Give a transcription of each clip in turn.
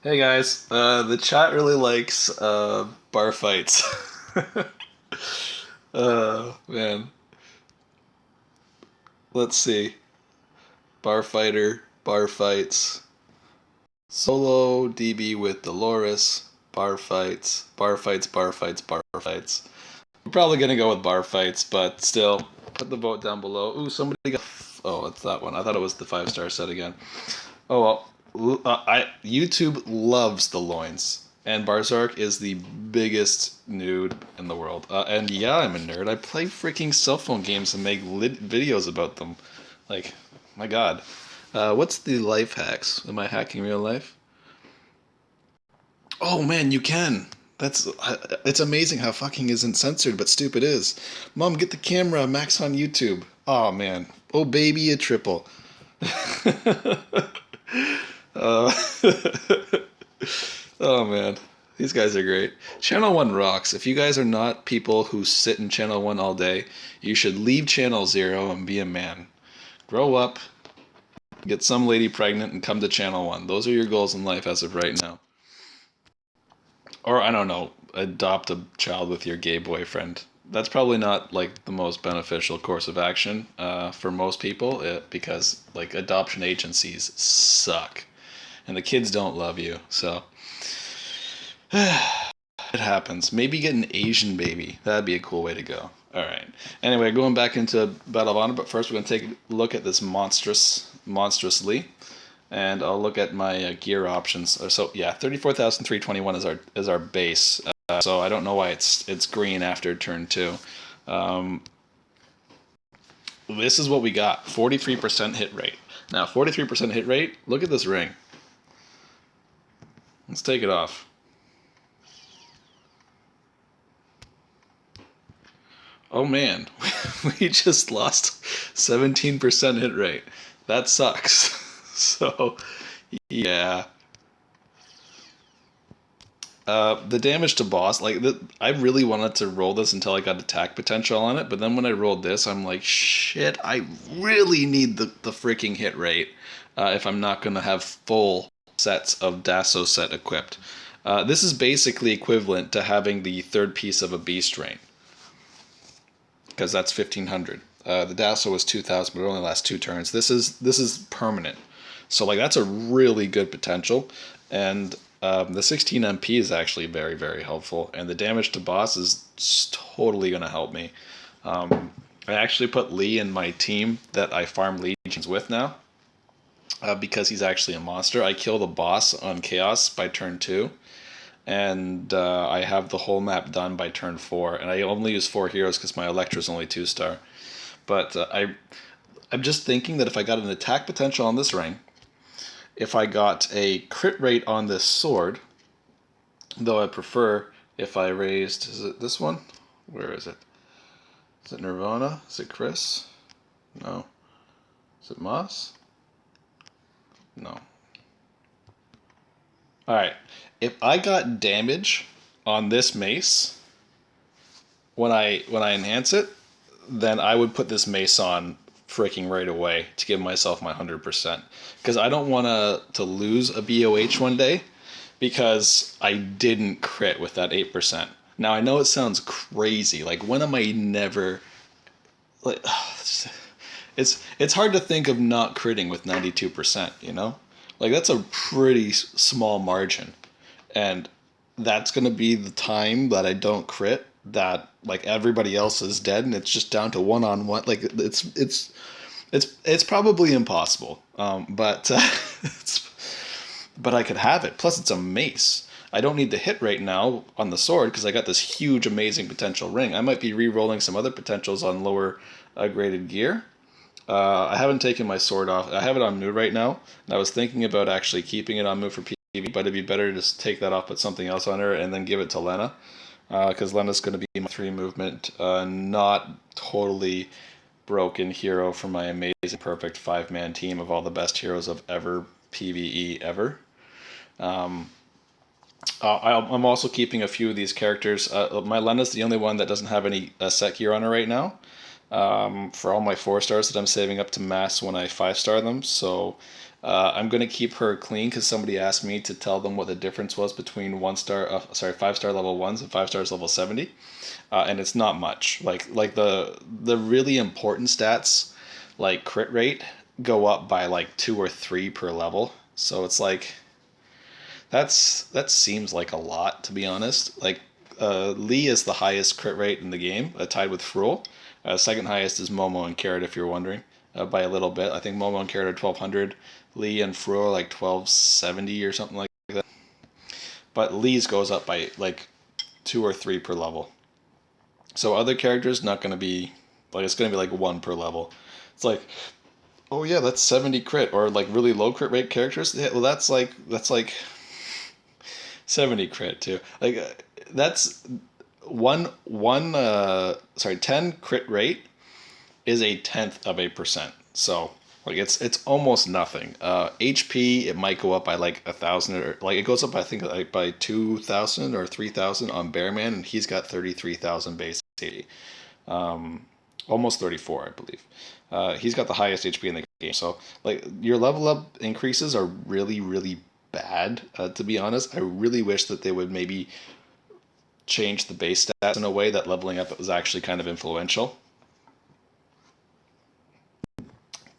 Hey guys, the chat really likes bar fights. Man, let's see. Bar fighter, bar fights, solo DB with Dolores, bar fights, bar fights, bar fights, bar fights. We're probably gonna go with bar fights, but still, put the vote down below. Ooh, somebody got. Oh, it's that one. I thought it was the 5-star set again. Oh well, YouTube loves the loins, and Barsark is the biggest nude in the world. And yeah, I'm a nerd. I play freaking cell phone games and make videos about them. Like, my God, what's the life hacks? Am I hacking real life? Oh man, you can. That's it's amazing how fucking isn't censored, but stupid is. Mom, get the camera. Max on YouTube. Oh man. Oh baby, a triple. Uh, oh man, these guys are great. Channel One rocks. If you guys are not people who sit in Channel One all day, you should leave Channel Zero and be a man. Grow up, get some lady pregnant, and come to Channel One. Those are your goals in life as of right now. Or I don't know, adopt a child with your gay boyfriend. That's probably not like the most beneficial course of action for most people because like adoption agencies suck and the kids don't love you. So it happens. Maybe get an Asian baby. That'd be a cool way to go. All right. Anyway, going back into Battle of Honor, but first we're going to take a look at this monstrously, and I'll look at my gear options. So yeah, 34,321 is our base. So I don't know why it's green after turn two. Um, this is what we got: 43% hit rate. Now 43% hit rate. Look at this ring. Let's take it off. Oh man, we just lost 17% hit rate. That sucks. So, yeah. The damage to boss, I really wanted to roll this until I got attack potential on it, but then when I rolled this, I'm like, shit, I really need the freaking hit rate if I'm not going to have full sets of Dasso set equipped. This is basically equivalent to having the third piece of a beast rain because that's 1,500. The Dasso was 2,000, but it only lasts 2 turns. This is permanent, so like that's a really good potential, and the 16 MP is actually very very helpful, and the damage to boss is totally gonna help me. I actually put Lee in my team that I farm legions with now. Because he's actually a monster. I kill the boss on Chaos by turn 2, and I have the whole map done by turn 4. And I only use 4 heroes because my Electra's only 2-star. But I'm just thinking that if I got an attack potential on this ring, if I got a crit rate on this sword, though I prefer if I raised, is it this one? Where is it? Is it Nirvana? Is it Chris? No. Is it Moss? No. Alright. If I got damage on this mace when I enhance it, then I would put this mace on freaking right away to give myself my 100%. Because I don't want to lose a BOH one day because I didn't crit with that 8%. Now I know it sounds crazy. Like when am I never like it's hard to think of not critting with 92%, you know? Like that's a pretty small margin. And that's going to be the time that I don't crit that like everybody else is dead and it's just down to one on one. Like it's probably impossible. But but I could have it. Plus it's a mace. I don't need the hit rate now on the sword because I got this huge amazing potential ring. I might be re-rolling some other potentials on lower graded gear. I haven't taken my sword off. I have it on Moo right now, and I was thinking about actually keeping it on Moo for PvP, but it'd be better to just take that off, put something else on her, and then give it to Lena, because Lena's going to be my 3 movement, not totally broken hero for my amazing, perfect 5-man team of all the best heroes of ever PvE ever. Um, I'm also keeping a few of these characters. My Lena's the only one that doesn't have any set gear on her right now, for all my 4 stars that I'm saving up to mass when I 5-star them. So I'm going to keep her clean because somebody asked me to tell them what the difference was between 5-star level 1s and 5 stars level 70. And it's not much. Like the really important stats, like crit rate, go up by like 2 or 3 per level. So it's like that seems like a lot, to be honest. Like Lee is the highest crit rate in the game, tied with Fruel. Second highest is Momo and Carrot, if you're wondering, by a little bit. I think Momo and Carrot are 1200. Lee and Fruel are like 1270 or something like that. But Lee's goes up by like 2 or 3 per level. So other characters not going to be like, it's going to be like 1 per level. It's like, oh yeah, that's 70 crit, or like really low crit rate characters. Yeah, well that's like 70 crit too. Like that's one sorry 10 crit rate is 0.1%. So like it's almost nothing. HP it might go up by like 1,000, or like it goes up I think like by 2,000 or 3,000 on Bearman, and he's got 33,000 base HP. Almost 34, I believe. He's got the highest HP in the game. So like your level up increases are really really bad. To be honest, I really wish that they would maybe change the base stats in a way that leveling up was actually kind of influential.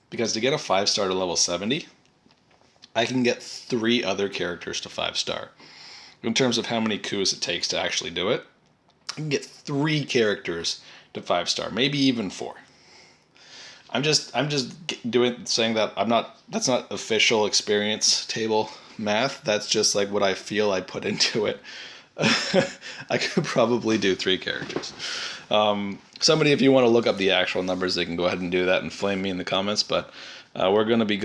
Because to get a 5-star to level 70, I can get 3 other characters to 5-star. In terms of how many coups it takes to actually do it, I can get 3 characters to 5-star, maybe even 4. I'm just saying that I'm not. That's not official experience table math. That's just like what I feel I put into it. I could probably do 3 characters. Somebody, if you want to look up the actual numbers, they can go ahead and do that and flame me in the comments. But we're going to be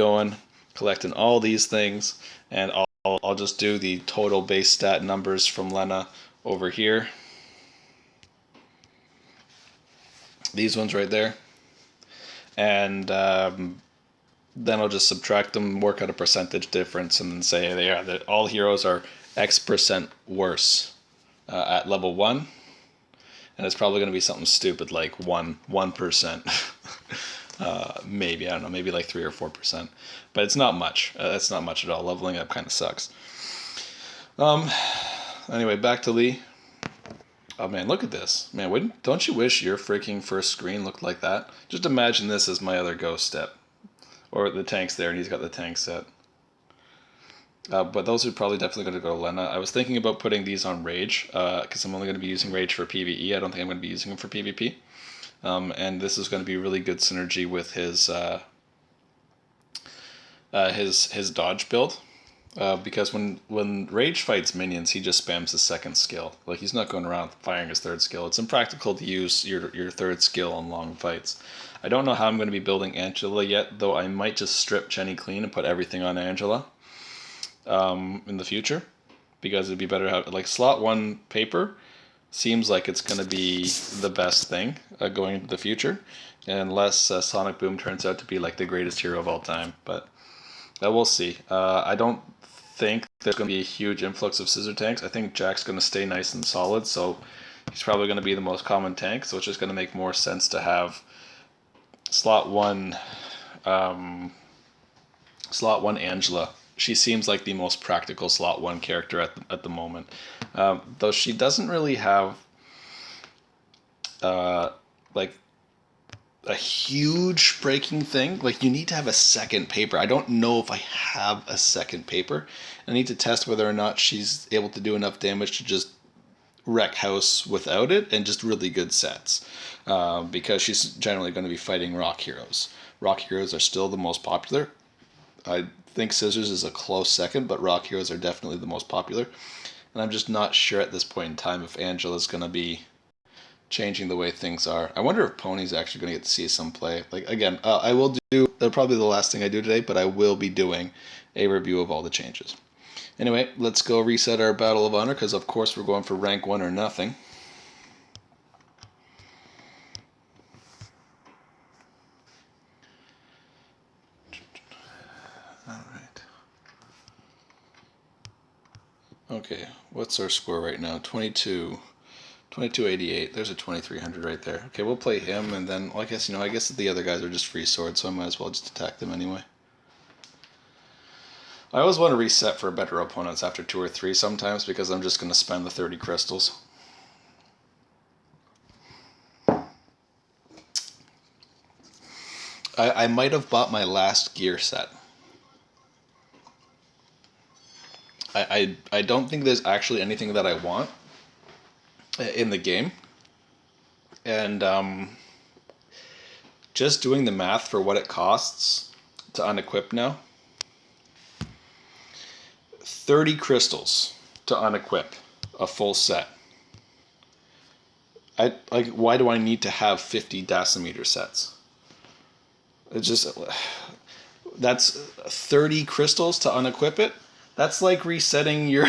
collecting all these things, and I'll just do the total base stat numbers from Lena over here. These ones right there. And then I'll just subtract them, work out a percentage difference, and then say that all heroes are X% worse at level 1. And it's probably going to be something stupid like 1%. Maybe, I don't know, maybe like 3 or 4%. But it's not much. That's not much at all. Leveling up kind of sucks. Anyway, back to Lee. Oh man, look at this. Man, don't you wish your freaking first screen looked like that? Just imagine this as my other ghost step. Or the tank's there, and he's got the tank set. But those are probably definitely going to go to Lena. I was thinking about putting these on Rage, because I'm only going to be using Rage for PvE. I don't think I'm going to be using him for PvP. And this is going to be really good synergy with his dodge build. Because when Rage fights minions, he just spams his second skill. Like, he's not going around firing his third skill. It's impractical to use your third skill on long fights. I don't know how I'm going to be building Angela yet, though I might just strip Jenny clean and put everything on Angela in the future. Because it'd be better to have, like, slot 1 paper seems like it's going to be the best thing going into the future. Unless Sonic Boom turns out to be, like, the greatest hero of all time. But we'll see. I don't think there's going to be a huge influx of scissor tanks. I think Jack's going to stay nice and solid, so he's probably going to be the most common tank, so it's just going to make more sense to have slot 1 Angela. She seems like the most practical slot 1 character at the moment. Though she doesn't really have like a huge breaking thing. Like, you need to have a second paper. I don't know if I have a second paper. I need to test whether or not she's able to do enough damage to just wreck house without it, and just really good sets. Because she's generally going to be fighting rock heroes. Rock heroes are still the most popular. I think scissors is a close second, but rock heroes are definitely the most popular. And I'm just not sure at this point in time if Angela's going to be changing the way things are. I wonder if Pony's actually going to get to see some play. Like, again, I will do, probably the last thing I do today, but I will be doing a review of all the changes. Anyway, let's go reset our Battle of Honor, because of course we're going for rank 1 or nothing. Alright. Okay, what's our score right now? 22, 2288. There's a 2300 right there. Okay, we'll play him, and then well, I guess I guess the other guys are just free swords, so I might as well just attack them anyway. I always want to reset for better opponents after 2 or 3 sometimes because I'm just going to spend the 30 crystals. I might have bought my last gear set. I don't think there's actually anything that I want in the game. And just doing the math for what it costs to unequip now. 30 crystals to unequip a full set. Why do I need to have 50 decimeter sets? It's just, that's 30 crystals to unequip it. That's like resetting your,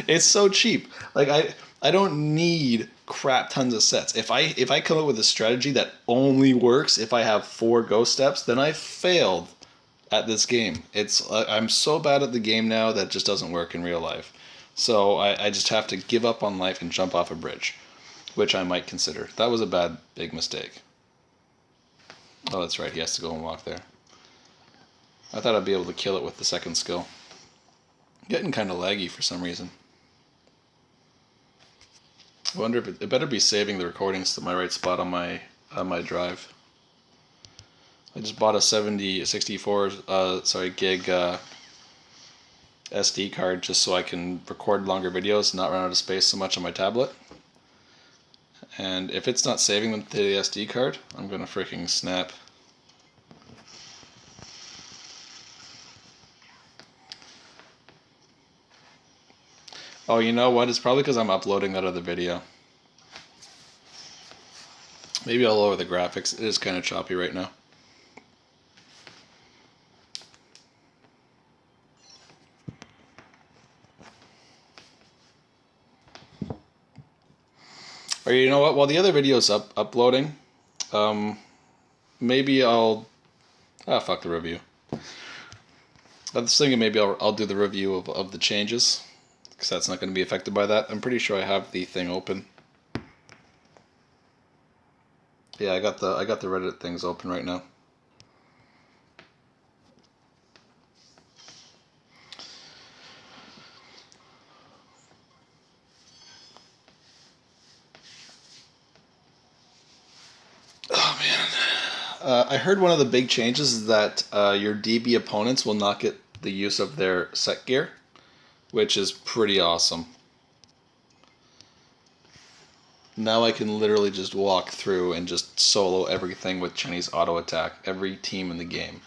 it's so cheap. Like I don't need crap tons of sets. If I come up with a strategy that only works if I have 4 ghost steps, then I failed at this game. I'm so bad at the game now that just doesn't work in real life. So I just have to give up on life and jump off a bridge, which I might consider. That was a big mistake. Oh, that's right. He has to go and walk there. I thought I'd be able to kill it with the second skill. Getting kind of laggy for some reason. I wonder if it better be saving the recordings to my right spot on my drive. I just bought a 64 gig SD card just so I can record longer videos and not run out of space so much on my tablet. And if it's not saving them to the SD card, I'm gonna freaking snap. Oh, you know what? It's probably because I'm uploading that other video. Maybe I'll lower the graphics. It is kind of choppy right now. Or you know what? While the other video is uploading, maybe I'll... fuck the review. I was thinking maybe I'll do the review of the changes, because that's not going to be affected by that. I'm pretty sure I have the thing open. Yeah, I got the Reddit things open right now. Oh man. I heard one of the big changes is that your DB opponents will not get the use of their set gear, which is pretty awesome. Now I can literally just walk through and just solo everything with Chinese auto attack, every team in the game.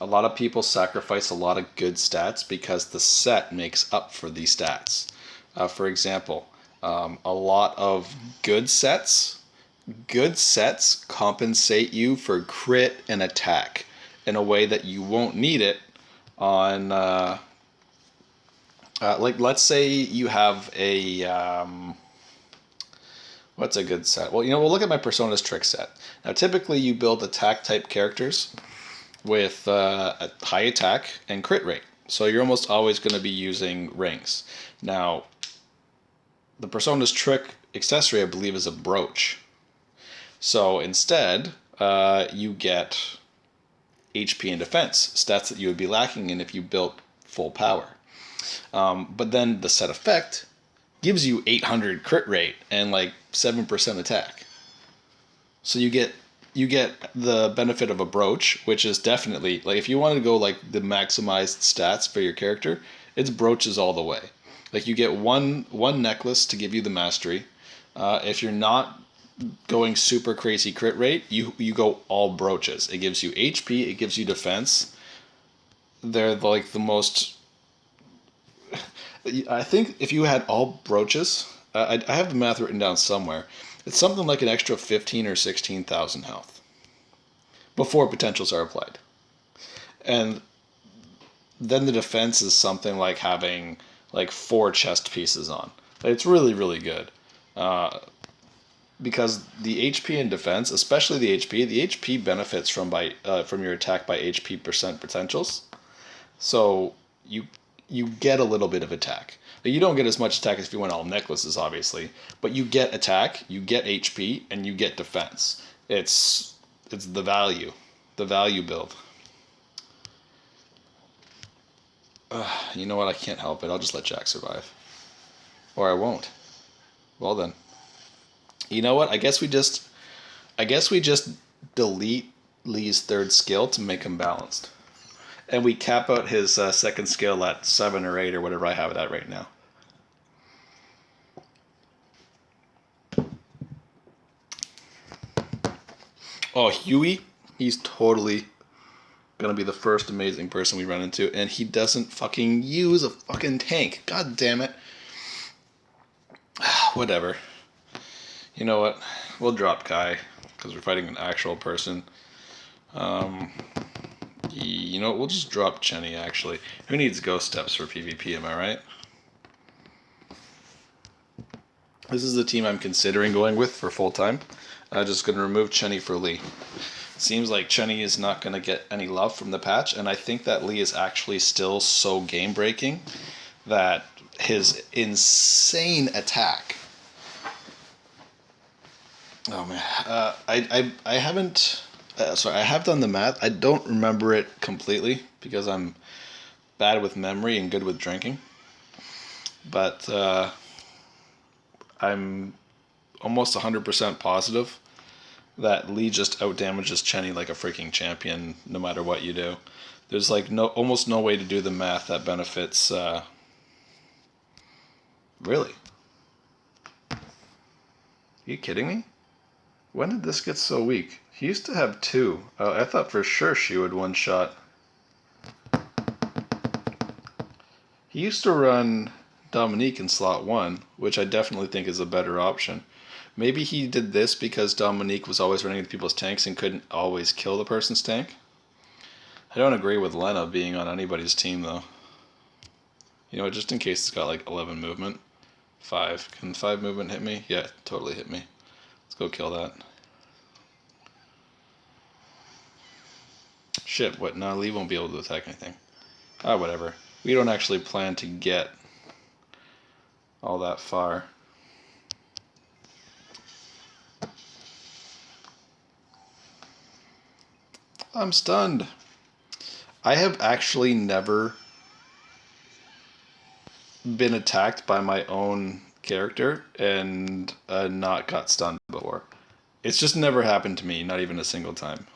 A lot of people sacrifice a lot of good stats because the set makes up for these stats. For example, a lot of good sets compensate you for crit and attack in a way that you won't need it on, like let's say you have a, what's a good set? Well, we'll look at my Persona's trick set. Now, typically you build attack type characters with a high attack and crit rate. So you're almost always going to be using rings. Now, the Persona's trick accessory, I believe, is a brooch. So instead, you get HP and defense, stats that you would be lacking in if you built full power. But then the set effect gives you 800 crit rate and like 7% attack. So you get the benefit of a brooch, which is definitely, like, if you want to go like the maximized stats for your character, it's brooches all the way. Like, you get one necklace to give you the mastery. If you're not going super crazy crit rate, you go all brooches. It gives you HP, it gives you defense. They're like the most... I think if you had all brooches, I have the math written down somewhere. It's something like an extra 15 or 16,000 health before potentials are applied. And then the defense is something like having like 4 chest pieces on. It's really, really good. Because the HP and defense, especially the HP benefits from your attack by HP percent potentials. So you get a little bit of attack. You don't get as much attack as if you went all necklaces, obviously, but you get attack, you get HP, and you get defense. It's the value build. You know what? I can't help it. I'll just let Jack survive, or I won't. Well then, you know what? I guess we just delete Lee's third skill to make him balanced, and we cap out his second skill at 7 or 8 or whatever I have it at right now. Oh, Huey, he's totally gonna be the first amazing person we run into, and he doesn't fucking use a fucking tank. God damn it. Whatever. You know what? We'll drop Kai, because we're fighting an actual person. You know what? We'll just drop Chenny, actually. Who needs ghost steps for PvP, am I right? This is the team I'm considering going with for full time. I'm just going to remove Chenny for Lee. Seems like Chenny is not going to get any love from the patch, and I think that Lee is actually still so game breaking that his insane attack. Oh man, I haven't. Sorry, I have done the math. I don't remember it completely because I'm bad with memory and good with drinking. But I'm almost 100% positive that Lee just outdamages Chenny like a freaking champion no matter what you do. There's like almost no way to do the math that benefits. Really? Are you kidding me? When did this get so weak? He used to have 2. I thought for sure she would one-shot. He used to run Dominique in slot 1, which I definitely think is a better option. Maybe he did this because Dominique was always running into people's tanks and couldn't always kill the person's tank. I don't agree with Lena being on anybody's team, though. You know, just in case it's got like 11 movement. 5. Can 5 movement hit me? Yeah, totally hit me. Let's go kill that. Shit, what? No, Lee won't be able to attack anything. Whatever. We don't actually plan to get all that far. I'm stunned. I have actually never been attacked by my own character and not got stunned before. It's just never happened to me, not even a single time.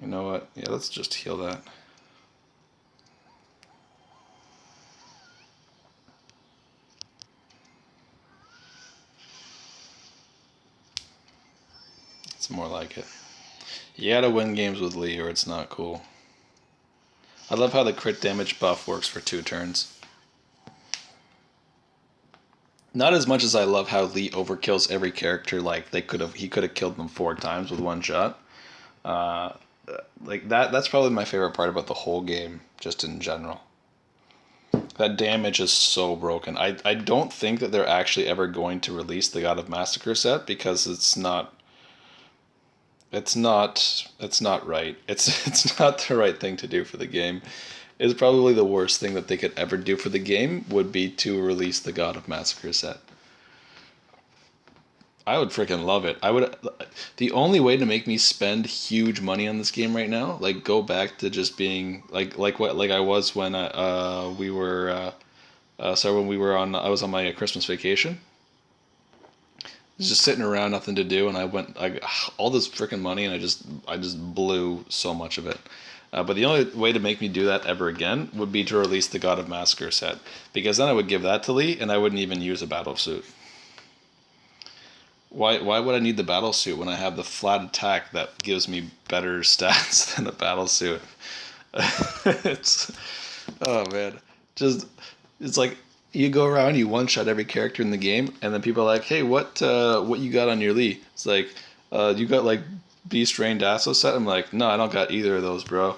You know what? Yeah, let's just heal that. It's more like it. You gotta win games with Lee or it's not cool. I love how the crit damage buff works for 2 turns. Not as much as I love how Lee overkills every character. Like he could have killed them 4 times with 1 shot. Like that's probably my favorite part about the whole game, just in general. That damage is so broken. I don't think that they're actually ever going to release the God of Massacre set because it's not right. It's not the right thing to do for the game. It's probably the worst thing that they could ever do for the game would be to release the God of Massacre set. I would freaking love it. I would. The only way to make me spend huge money on this game right now, like go back to just being like I was when we were when we were on I was on my Christmas vacation. Just sitting around, nothing to do, and I went all this freaking money, and I just blew so much of it. But the only way to make me do that ever again would be to release the God of Massacre set, because then I would give that to Lee, and I wouldn't even use a battle suit. Why would I need the battle suit when I have the flat attack that gives me better stats than a battle suit? It's oh man, just it's like you go around, you one shot every character in the game, and then people are like, "Hey, what you got on your Lee?" It's like, "You got like Beast Rain Dasso set?" I'm like, "No, I don't got either of those, bro.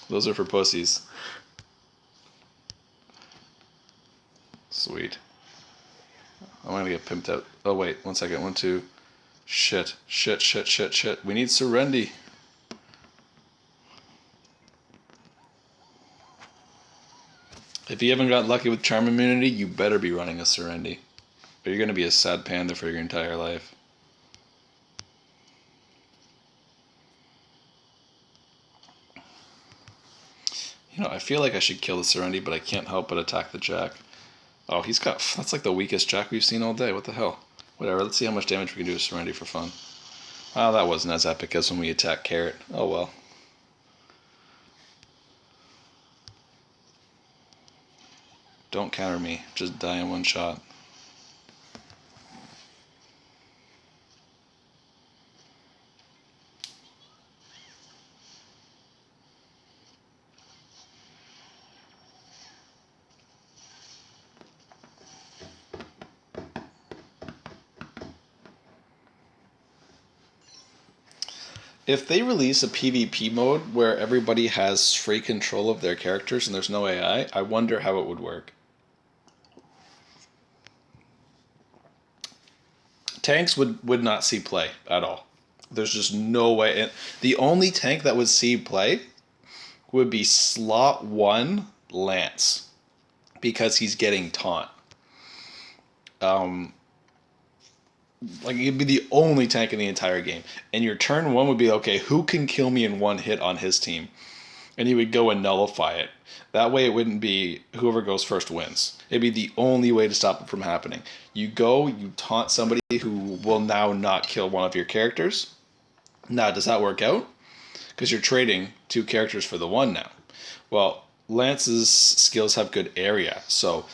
Those are for pussies." Sweet. I'm gonna get pimped out. Oh wait, 1 second. 1, 2. Shit. We need Serendi. If you haven't got lucky with Charm Immunity, you better be running a Serendi. Or you're going to be a sad panda for your entire life. You know, I feel like I should kill the Serendi, but I can't help but attack the Jack. Oh, he's got... That's like the weakest Jack we've seen all day. What the hell? Whatever, let's see how much damage we can do with Serendi for fun. Oh, that wasn't as epic as when we attacked Carrot. Oh well. Don't counter me. Just die in one shot. If they release a PvP mode where everybody has free control of their characters and there's no AI, I wonder how it would work. Tanks would not see play at all. There's just no way. And the only tank that would see play would be slot 1 Lance, because he's getting taunt. Like, he'd be the only tank in the entire game. And your turn 1 would be, okay, who can kill me in one hit on his team? And he would go and nullify it. That way it wouldn't be whoever goes first wins. It'd be the only way to stop it from happening. You go, you taunt somebody who will now not kill one of your characters. Now, does that work out? Because you're trading 2 characters for the 1 now. Well, Lance's skills have good area. So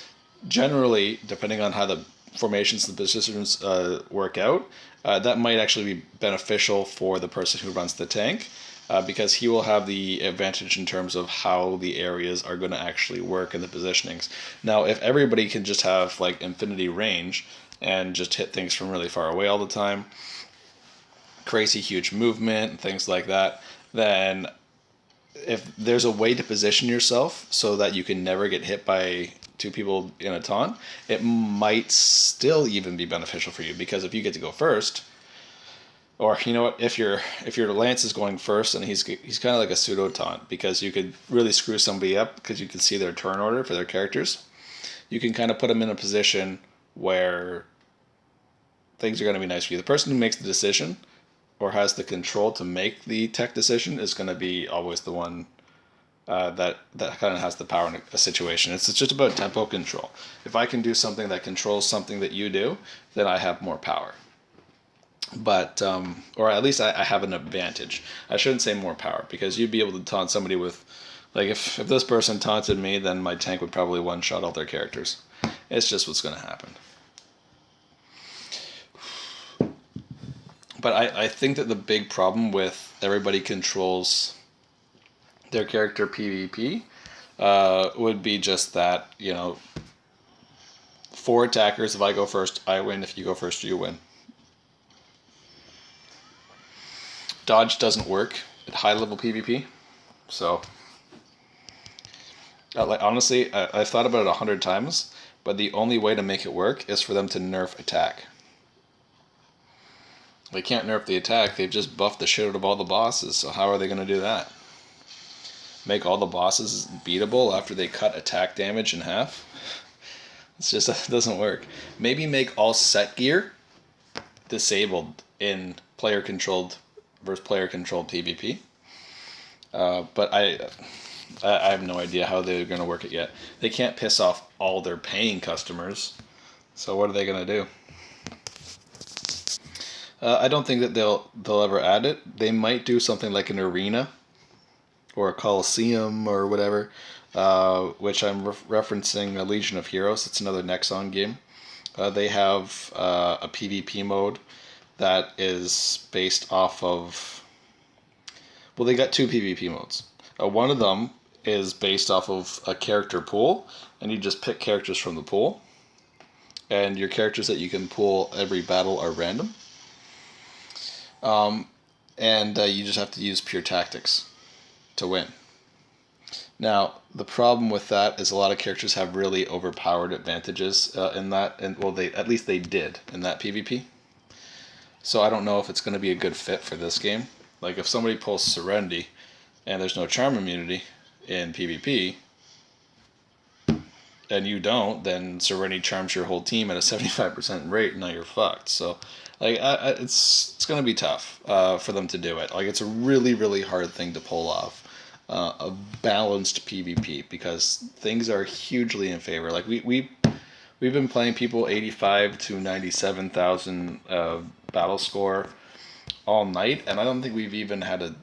generally, depending on how the formations and the positions work out, that might actually be beneficial for the person who runs the tank, because he will have the advantage in terms of how the areas are going to actually work in the positionings. Now, if everybody can just have like infinity range and just hit things from really far away all the time, crazy huge movement and things like that, then if there's a way to position yourself so that you can never get hit by 2 people in a taunt, it might still even be beneficial for you, because if you get to go first, or you know what, if your Lance is going first and he's kind of like a pseudo taunt, because you could really screw somebody up because you can see their turn order for their characters. You can kind of put them in a position where things are going to be nice for you. The person who makes the decision or has the control to make the tech decision is going to be always the one that kind of has the power in a situation. It's just about tempo control. If I can do something that controls something that you do, then I have more power. But, or at least I have an advantage. I shouldn't say more power, because you'd be able to taunt somebody with, like, if this person taunted me, then my tank would probably one-shot all their characters. It's just what's going to happen. But I think that the big problem with everybody controls their character PvP would be just that, 4 attackers. If I go first, I win. If you go first, you win. Dodge doesn't work at high level PvP, so honestly, I've thought about it 100 times, but the only way to make it work is for them to nerf attack. They can't nerf the attack. They've just buffed the shit out of all the bosses, so how are they going to do that? Make all the bosses beatable after they cut attack damage in half? It doesn't work. Maybe make all set gear disabled in player-controlled versus player-controlled PvP. But I have no idea how they're going to work it yet. They can't piss off all their paying customers, so what are they going to do? I don't think that they'll ever add it. They might do something like an arena or a Coliseum or whatever, which I'm referencing a Legion of Heroes. It's another Nexon game. They have a PvP mode that is based off of... Well, they got 2 PvP modes. One of them is based off of a character pool, and you just pick characters from the pool. And your characters that you can pull every battle are random. And you just have to use pure tactics to win. Now, the problem with that is a lot of characters have really overpowered advantages in that, and well, at least they did in that PvP. So I don't know if it's going to be a good fit for this game. Like, if somebody pulls Serendi and there's no charm immunity in PvP, and you don't, then Serenity charms your whole team at a 75% rate, and now you're fucked. So, like, it's gonna be tough for them to do it. Like, it's a really, really hard thing to pull off. A balanced PvP, because things are hugely in favor. Like we've been playing people 85 to 97,000 battle score all night, and I don't think we've even had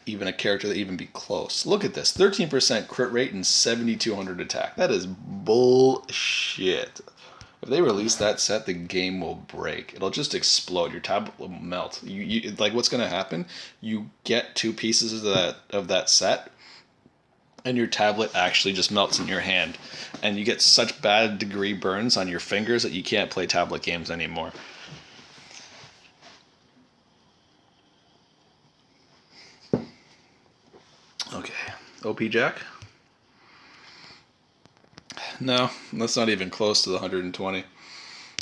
even a character that even be close. Look at this: 13% crit rate and 7,200 attack. That is bullshit. If they release that set, the game will break. It'll just explode. Your tablet will melt. Like, what's gonna happen? You get two pieces of that set, and your tablet actually just melts in your hand, and you get such bad degree burns on your fingers that you can't play tablet games anymore. Okay, OP Jack. No, that's not even close to the 120.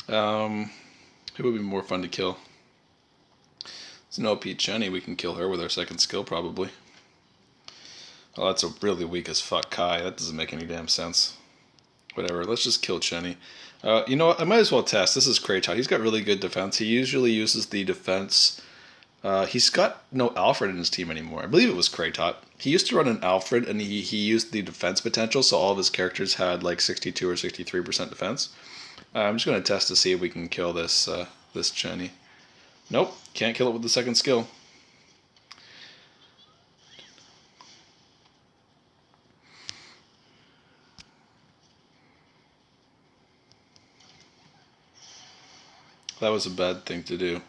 Who would be more fun to kill? It's an OP Chenny. We can kill her with our second skill, probably. Oh, that's a really weak as fuck Kai. That doesn't make any damn sense. Whatever, let's just kill Chenny. You know what? I might as well test. This is Kratot. He's got really good defense. He usually uses the defense. He's got no Alfred in his team anymore. I believe it was Kratot. He used to run an Alfred, and he used the defense potential, so all of his characters had like 62 or 63% defense. I'm just going to test to see if we can kill this Chenny. Nope, can't kill it with the second skill. That was a bad thing to do.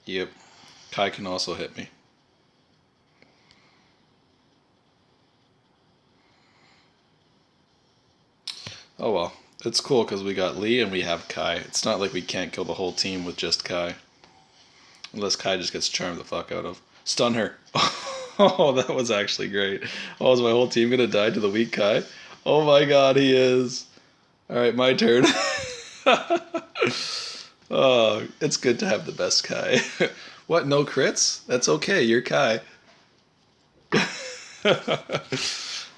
Yep. Kai can also hit me. Oh well. It's cool because we got Lee and we have Kai. It's not like we can't kill the whole team with just Kai. Unless Kai just gets charmed the fuck out of. Stun her. Oh, that was actually great. Oh, is my whole team gonna die to the weak Kai? Oh my god, he is. Alright, my turn. Oh, it's good to have the best Kai. What, no crits? That's okay, you're Kai.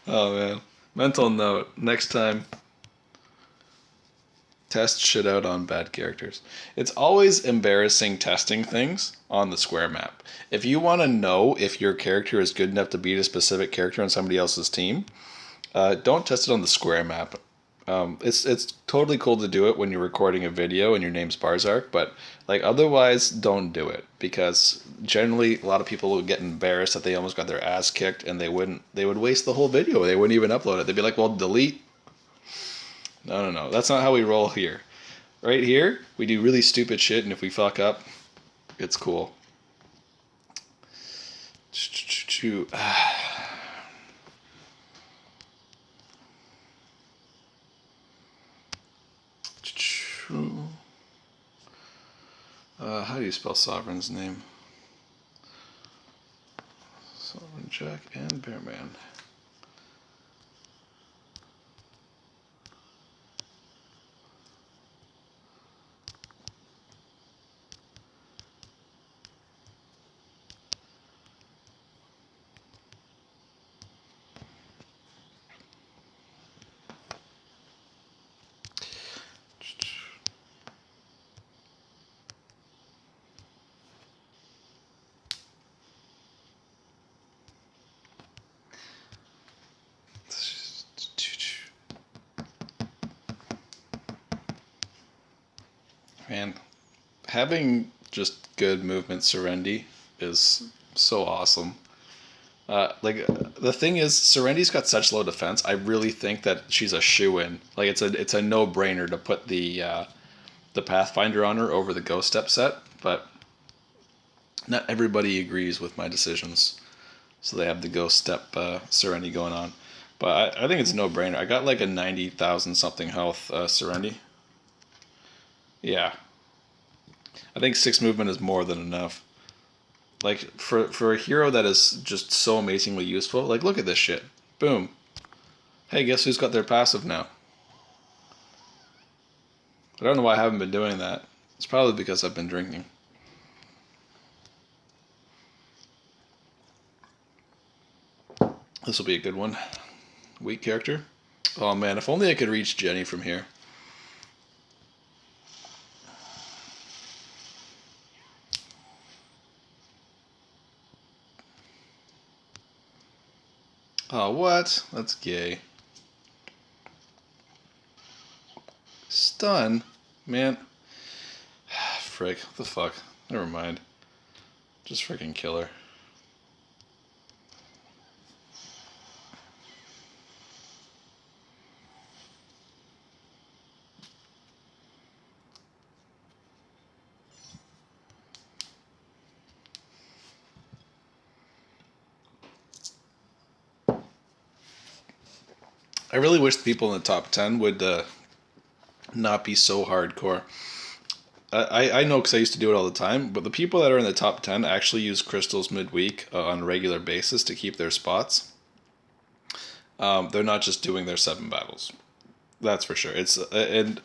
Oh man. Mental note, next time, test shit out on bad characters. It's always embarrassing testing things on the square map. If you want to know if your character is good enough to beat a specific character on somebody else's team, don't test it on the square map. It's totally cool to do it when you're recording a video and your name's Barsark, but like otherwise, don't do it, because generally a lot of people would get embarrassed that they almost got their ass kicked, and they would waste the whole video. They wouldn't even upload it. They'd be like, "Well, delete." No. That's not how we roll here. Right here, we do really stupid shit, and if we fuck up, it's cool. How do you spell Sovereign's name? Sovereign Jack and Bearman. Man, having just good movement Serendi is so awesome. Like the thing is, Serendi's got such low defense. I really think that she's a shoe-in. Like it's a no-brainer to put the Pathfinder on her over the Ghost Step set, but not everybody agrees with my decisions. So they have the Ghost Step Serendi going on. But I think it's a no-brainer. I got like a 90,000 something health Serendi. Yeah. I think 6 movement is more than enough. Like, for a hero that is just so amazingly useful, like, look at this shit. Boom. Hey, guess who's got their passive now? I don't know why I haven't been doing that. It's probably because I've been drinking. This will be a good one. Weak character. Oh man, if only I could reach Jenny from here. Oh, what? That's gay. Stun? Man. Frick. What the fuck? Never mind. Just freaking kill her. I really wish the people in the top 10 would not be so hardcore. I know because I used to do it all the time, but the people that are in the top 10 actually use crystals midweek on a regular basis to keep their spots. They're not just doing their 7 battles. That's for sure. And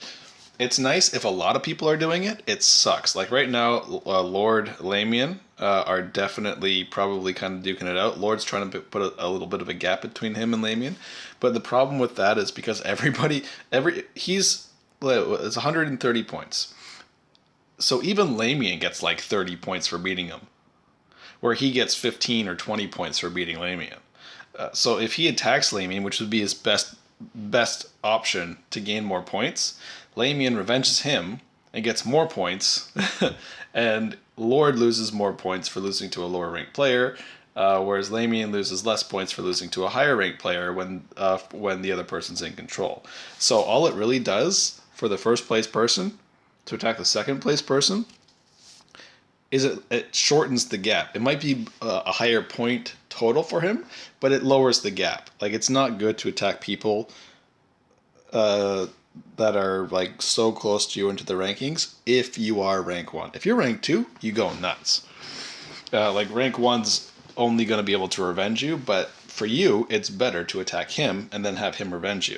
it's nice if a lot of people are doing it. It sucks. Like right now, Lord Lamian are definitely probably kind of duking it out. Lord's trying to put a little bit of a gap between him and Lamian, but the problem with that is because he's it's 130 points. So even Lamian gets like 30 points for beating him, where he gets 15 or 20 points for beating Lamian. So if he attacks Lamian, which would be his best option to gain more points, Lamian revenges him and gets more points, and Lord loses more points for losing to a lower ranked player, whereas Lamian loses less points for losing to a higher ranked player when the other person's in control. So all it really does for the first place person to attack the second place person is it shortens the gap. It might be a higher point total for him, but it lowers the gap. Like it's not good to attack people that are like so close to you into the rankings if you are rank 1. If you're rank 2, you go nuts. Like rank 1's only going to be able to revenge you, but for you, it's better to attack him and then have him revenge you.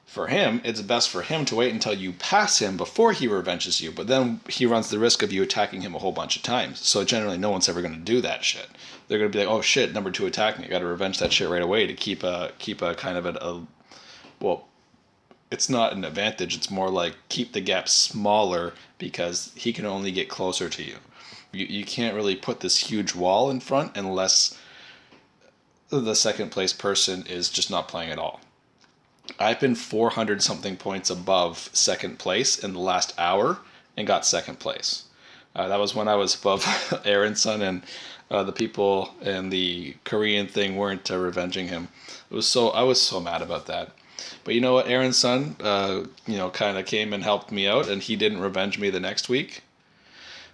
For him, it's best for him to wait until you pass him before he revenges you, but then he runs the risk of you attacking him a whole bunch of times. So generally, no one's ever going to do that shit. They're going to be like, "Oh shit, number 2 attacking. I got to revenge that shit right away to keep a kind of well, it's not an advantage. It's more like keep the gap smaller because he can only get closer to you. You can't really put this huge wall in front unless the second place person is just not playing at all." I've been 400 something points above second place in the last hour and got second place. That was when I was above Aaron's son, and the people in the Korean thing weren't revenging him. I was so mad about that. But you know what? Aaron's son, kind of came and helped me out, and he didn't revenge me the next week.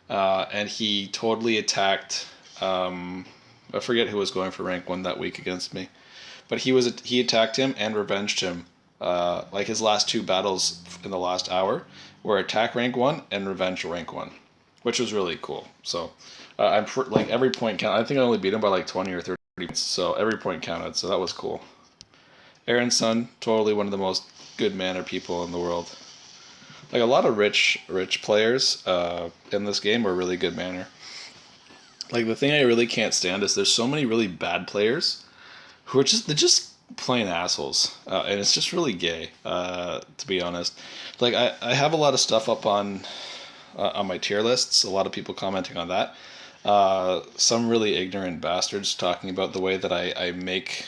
And he totally attacked. I forget who was going for rank 1 that week against me. But he attacked him and revenged him. Like his last 2 battles in the last hour were attack rank 1 and revenge rank 1, which was really cool. So like every point count. I think I only beat him by like 20 or 30 points, so every point counted. So that was cool. Aaron's son, totally one of the most good mannered people in the world. Like a lot of rich players in this game are really good manner. Like the thing I really can't stand is there's so many really bad players who are they're just plain assholes, and it's just really gay, to be honest. Like I have a lot of stuff up on my tier lists. A lot of people commenting on that. Some really ignorant bastards talking about the way that I make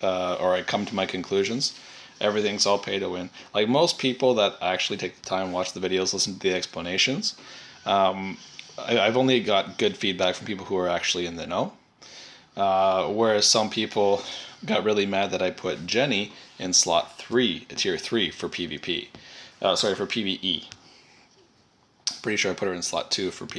or I come to my conclusions. Everything's all pay to win. Like most people that actually take the time, watch the videos, listen to the explanations. I've only got good feedback from people who are actually in the know. Whereas some people got really mad that I put Jenny in slot 3, tier 3 for PvP. For PvE. Pretty sure I put her in slot 2 for for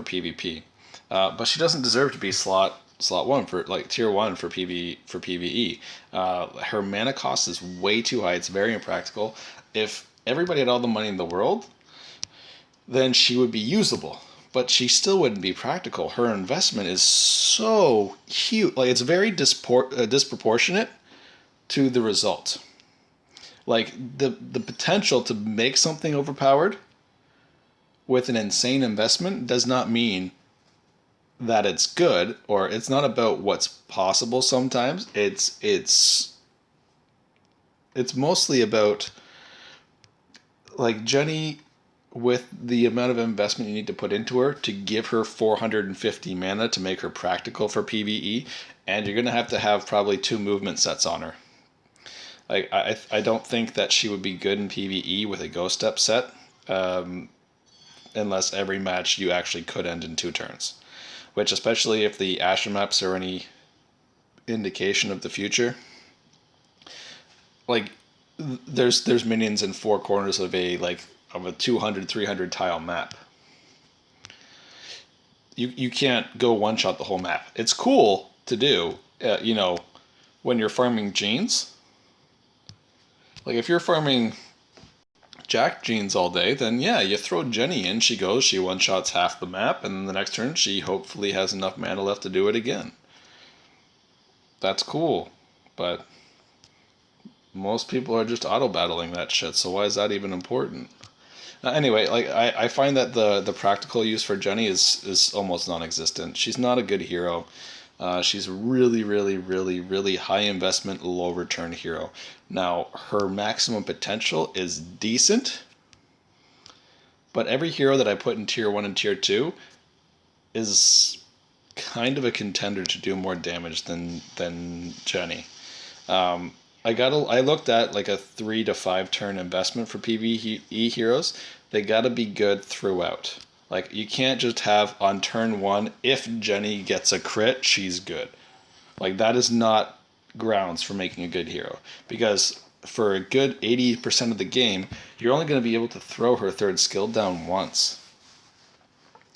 PvP. But she doesn't deserve to be slot 1 for like tier 1 for PvE. Her mana cost is way too high. It's very impractical. If everybody had all the money in the world, then she would be usable. But she still wouldn't be practical. Her investment is so huge. Like it's very disproportionate to the result. Like the potential to make something overpowered with an insane investment does not mean that it's good, or it's not about what's possible sometimes. It's mostly about, like, Jenny, with the amount of investment you need to put into her to give her 450 mana to make her practical for PvE, and you're going to have probably 2 movement sets on her. Like, I don't think that she would be good in PvE with a Ghost Step set, unless every match you actually could end in 2 turns. Which, especially if the Asher maps are any indication of the future, like, there's minions in 4 corners of a 200 300 tile map. You can't go one shot the whole map. It's cool to do, when you're farming genes. Like, if you're farming Jack genes all day, then yeah, you throw Jenny in, she goes, she one shots half the map, and then the next turn she hopefully has enough mana left to do it again. That's cool, but most people are just auto battling that shit, so why is that even important? Anyway, like, I find that the practical use for Jenny is almost non-existent. She's not a good hero. She's really, really, really, really high investment, low return hero. Now, her maximum potential is decent, but every hero that I put in tier 1 and tier 2 is kind of a contender to do more damage than Jenny. I looked at like a 3 to 5 turn investment for PvE heroes. They gotta be good throughout. Like, you can't just have on turn 1, if Jenny gets a crit, she's good. Like, that is not grounds for making a good hero. Because for a good 80% of the game, you're only going to be able to throw her 3rd skill down once.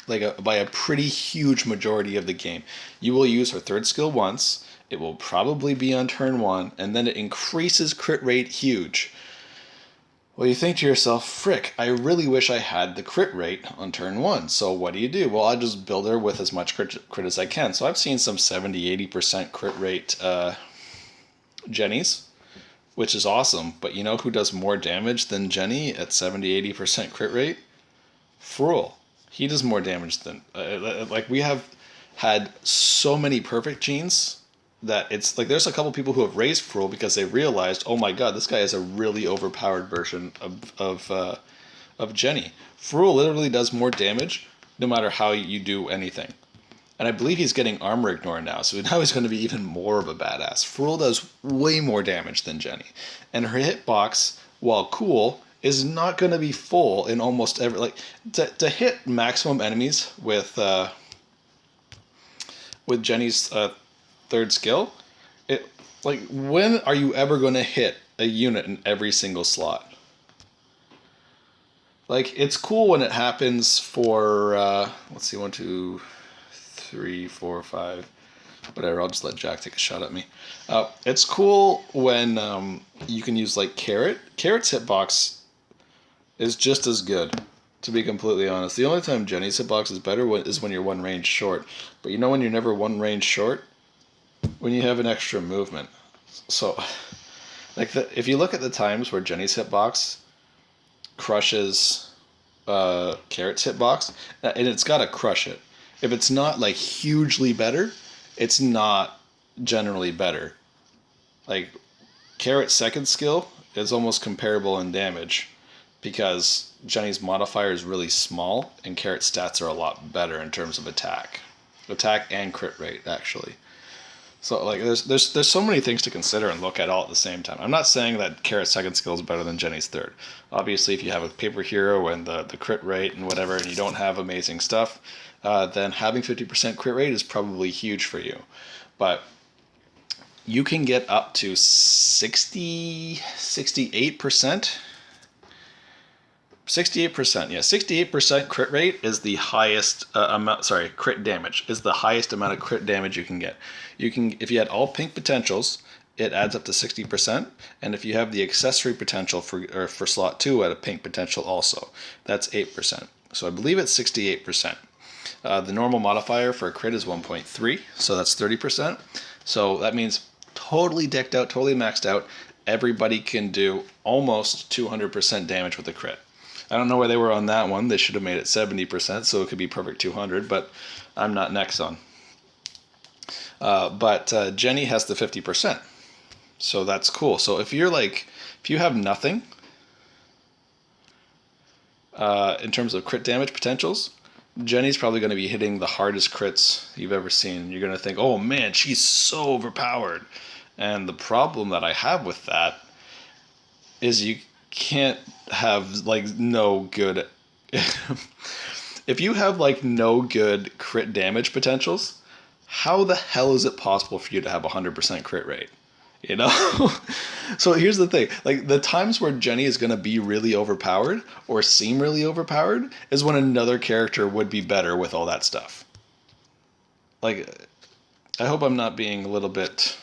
Like, by a pretty huge majority of the game. You will use her 3rd skill once, it will probably be on turn 1, and then it increases crit rate huge. Well, you think to yourself, frick, I really wish I had the crit rate on turn 1. So what do? Well, I just build her with as much crit as I can. So I've seen some 70-80% crit rate Jennies, which is awesome. But you know who does more damage than Jenny at 70-80% crit rate? Frul. He does more damage than... we have had so many perfect genes that it's like there's a couple people who have raised Frul because they realized, oh my god, this guy is a really overpowered version of Jenny. Frul literally does more damage no matter how you do anything. And I believe he's getting armor ignore now, so now he's going to be even more of a badass. Frul does way more damage than Jenny. And her hitbox, while cool, is not going to be full in almost every... Like, to hit maximum enemies with Jenny's 3rd skill, when are you ever going to hit a unit in every single slot? Like, it's cool when it happens for let's see, 1, 2, 3, 4, 5, whatever. I'll just let Jack take a shot at me. It's cool when you can use like Carrot. Carrot's hitbox is just as good, to be completely honest. The only time Jenny's hitbox is better is when you're 1 range short. But you know when you're never 1 range short? When you have an extra movement. So, like, if you look at the times where Jenny's hitbox crushes Carrot's hitbox, and it's got to crush it. If it's not, like, hugely better, it's not generally better. Like, Carrot's 2nd skill is almost comparable in damage because Jenny's modifier is really small and Carrot's stats are a lot better in terms of attack. Attack and crit rate, actually. So, like, there's so many things to consider and look at all at the same time. I'm not saying that Carrot's 2nd skill is better than Jenny's 3rd. Obviously, if you have a paper hero and the crit rate and whatever, and you don't have amazing stuff, then having 50% crit rate is probably huge for you. But you can get up to 68%. 68%, yeah. 68% crit rate is the highest crit damage is the highest amount of crit damage you can get. If you had all pink potentials, it adds up to 60%, and if you have the accessory potential for slot 2 at a pink potential also, that's 8%. So I believe it's 68%. The normal modifier for a crit is 1.3, so that's 30%. So that means totally decked out, totally maxed out, everybody can do almost 200% damage with a crit. I don't know where they were on that one. They should have made it 70%, so it could be perfect 200, but I'm not next on. But Jenny has the 50%. So that's cool. So if you have nothing in terms of crit damage potentials, Jenny's probably going to be hitting the hardest crits you've ever seen. You're going to think, oh man, she's so overpowered. And the problem that I have with that is you can't have like no good. If you have like no good crit damage potentials, how the hell is it possible for you to have 100% crit rate? You know? So here's the thing. Like the times where Jenny is going to be really overpowered or seem really overpowered is when another character would be better with all that stuff. Like I hope I'm not being a little bit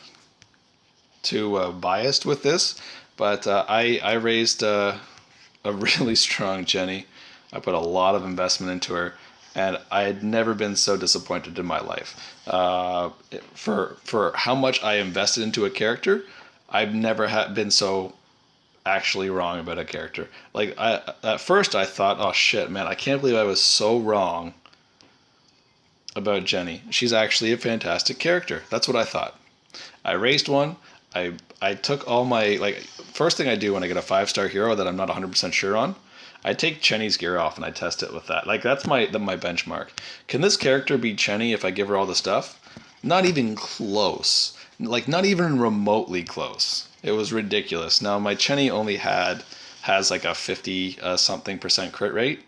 too biased with this, but I raised a really strong Jenny. I put a lot of investment into her, and I had never been so disappointed in my life. For how much I invested into a character, I've never been so actually wrong about a character. Like at first I thought, oh shit, man, I can't believe I was so wrong about Jenny. She's actually a fantastic character. That's what I thought. I raised one. I took all my first thing I do when I get a 5-star hero that I'm not 100% sure on, I take Chenny's gear off and I test it with that. Like that's my benchmark. Can this character beat Chenny if I give her all the stuff? Not even close. Like not even remotely close. It was ridiculous. Now my Chenny only has like a 50 something percent crit rate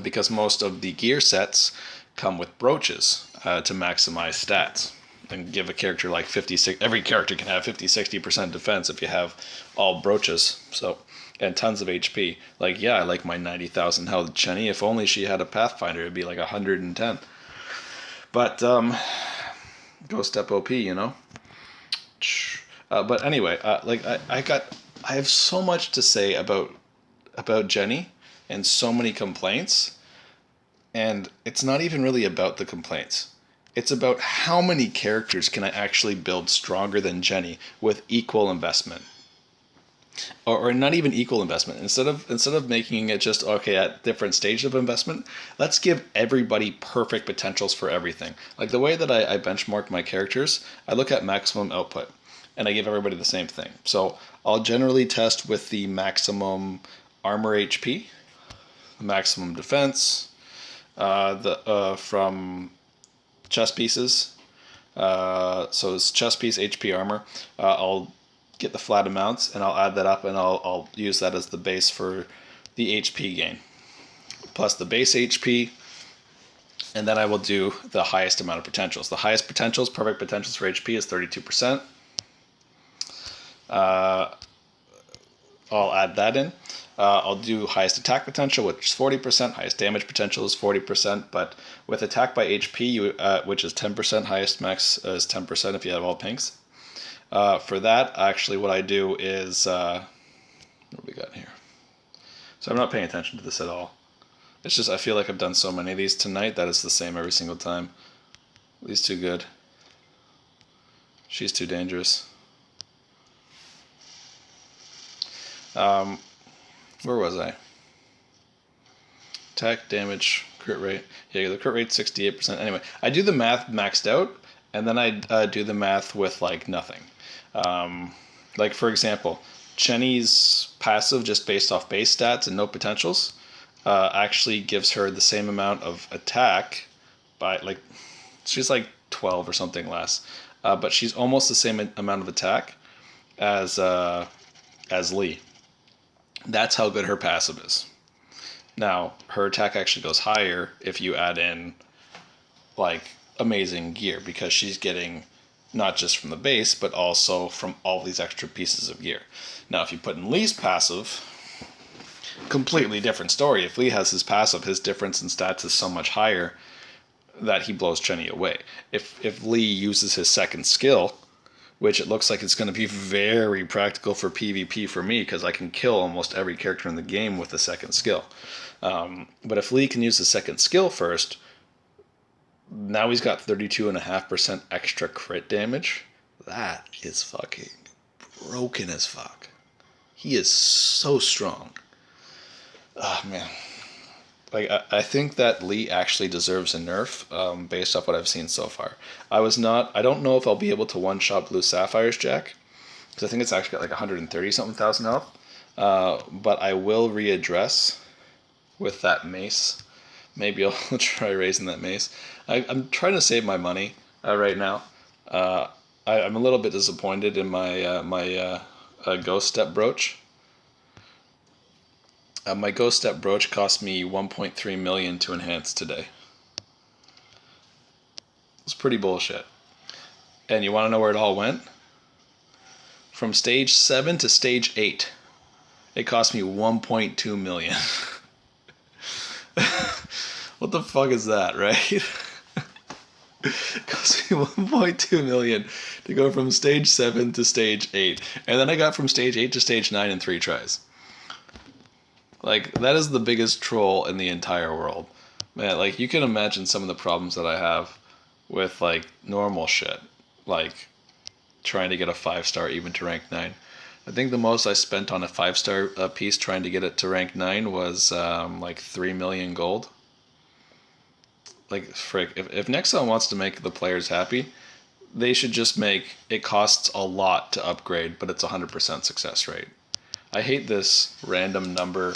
because most of the gear sets come with brooches to maximize stats and give a character like 56. Every character can have 50-60% defense if you have all brooches. So and tons of HP. Like yeah, I like my 90,000 health Chenny. If only she had a Pathfinder, it'd be like 110. But go step OP, you know. But anyway, I have so much to say about Jenny and so many complaints, and it's not even really about the complaints. It's about how many characters can I actually build stronger than Jenny with equal investment, or not even equal investment. Instead of making it just okay at different stages of investment, let's give everybody perfect potentials for everything. Like the way that I benchmark my characters, I look at maximum output, and I give everybody the same thing. So I'll generally test with the maximum armor HP, maximum defense, from chest pieces. So it's chest piece, HP, armor. I'll get the flat amounts and I'll add that up and I'll use that as the base for the HP gain. Plus the base HP, and then I will do the highest amount of potentials. The highest potentials, perfect potentials for HP is 32%. I'll add that in. I'll do highest attack potential, which is 40%. Highest damage potential is 40%. But with attack by HP, which is 10%, highest max is 10% if you have all pinks. For that, actually, what I do is what do we got here? So I'm not paying attention to this at all. It's just I feel like I've done so many of these tonight that it's the same every single time. Lee's too good. She's too dangerous. Where was I? Attack, damage, crit rate. Yeah, the crit rate's 68%. Anyway, I do the math maxed out, and then I do the math with like nothing. Like for example, Chenny's passive, just based off base stats and no potentials, actually gives her the same amount of attack by like she's like 12 or something less, but she's almost the same amount of attack as Lee. That's how good her passive is. Now, her attack actually goes higher if you add in like amazing gear, because she's getting not just from the base, but also from all these extra pieces of gear. Now, if you put in Lee's passive, completely different story. If Lee has his passive, his difference in stats is so much higher that he blows Chenny away. If Lee uses his second skill, which it looks like it's going to be very practical for PvP for me because I can kill almost every character in the game with the second skill. But if Lee can use the second skill first, now he's got 32.5% extra crit damage. That is fucking broken as fuck. He is so strong. Oh man. Like I think that Lee actually deserves a nerf, based off what I've seen so far. I don't know if I'll be able to one shot Blue Sapphire's Jack, because I think it's actually got like 130 something thousand health. But I will readdress with that mace. Maybe I'll try raising that mace. I'm trying to save my money right now. Uh, I'm a little bit disappointed in my Ghost Step brooch. My Ghost Step brooch cost me 1.3 million to enhance today. It's pretty bullshit. And you want to know where it all went? From stage 7 to stage 8. It cost me 1.2 million. What the fuck is that, right? It cost me 1.2 million to go from stage 7 to stage 8. And then I got from stage 8 to stage 9 in 3 tries. Like, that is the biggest troll in the entire world. Man, like, you can imagine some of the problems that I have with, like, normal shit. Like, trying to get a 5-star even to rank 9. I think the most I spent on a 5-star piece trying to get it to rank 9 was like 3 million gold. Like, frick, if Nexon wants to make the players happy, they should just make it costs a lot to upgrade, but it's 100% success rate. I hate this random number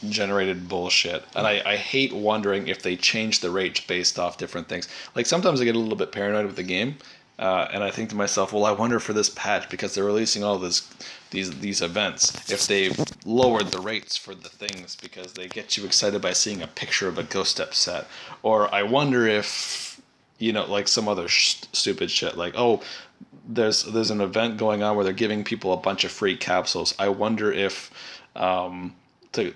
generated bullshit. And I hate wondering if they change the rates based off different things. Like sometimes I get a little bit paranoid with the game, and I think to myself, well, I wonder for this patch because they're releasing all these events if they've lowered the rates for the things because they get you excited by seeing a picture of a Ghost Step set, or I wonder if like some other stupid shit like there's an event going on where they're giving people a bunch of free capsules. I wonder if to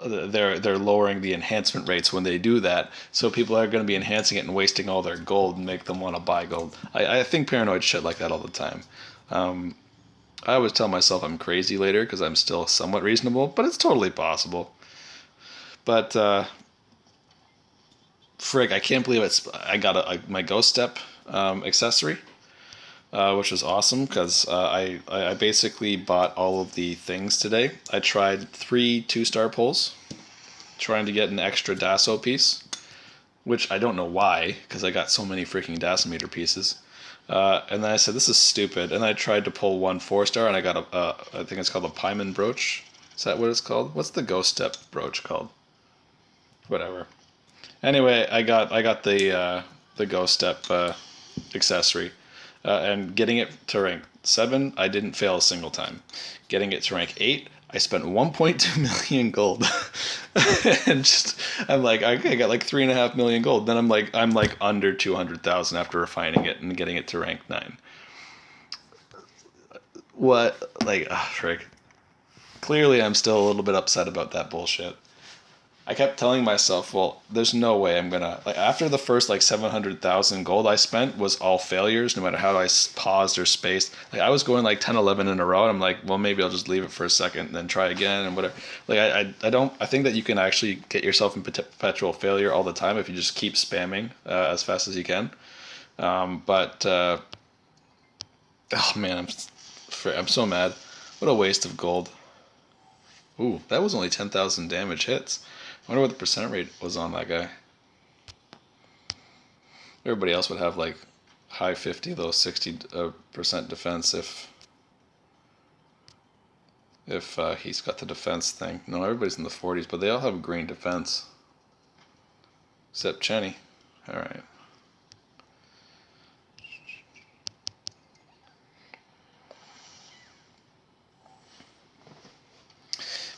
they're lowering the enhancement rates when they do that, so people are going to be enhancing it and wasting all their gold and make them want to buy gold. I think paranoid shit like that all the time. I always tell myself I'm crazy later because I'm still somewhat reasonable, but it's totally possible. But frig, I can't believe I got my Ghost Step accessory, which was awesome because I basically bought all of the things today. I tried 3 2-star pulls, trying to get an extra Dasso piece, which I don't know why, because I got so many freaking Dasometer pieces. And then I said, this is stupid. And I tried to pull 1 4-star, and I got I think it's called a Pyman brooch. Is that what it's called? What's the Ghost Step brooch called? Whatever. Anyway, I got the Ghost Step accessory, and getting it to rank 7, I didn't fail a single time. Getting it to rank 8, I spent 1.2 million gold, and I'm like, okay, I got like 3.5 million gold. Then I'm like under 200,000 after refining it and getting it to rank 9. What, like, frick. Clearly, I'm still a little bit upset about that bullshit. I kept telling myself, well, there's no way I'm gonna like after the first like 700,000 gold I spent was all failures, no matter how I paused or spaced. Like I was going like 10, 11 in a row, and I'm like, well, maybe I'll just leave it for a second and then try again and whatever. Like I don't I think that you can actually get yourself in perpetual failure all the time if you just keep spamming as fast as you can. But oh man, I'm so mad. What a waste of gold. Ooh, that was only 10,000 damage hits. I wonder what the percent rate was on that guy. Everybody else would have like high 50, though 60% defense if he's got the defense thing. No, everybody's in the 40s, but they all have green defense. Except Chenny. Alright.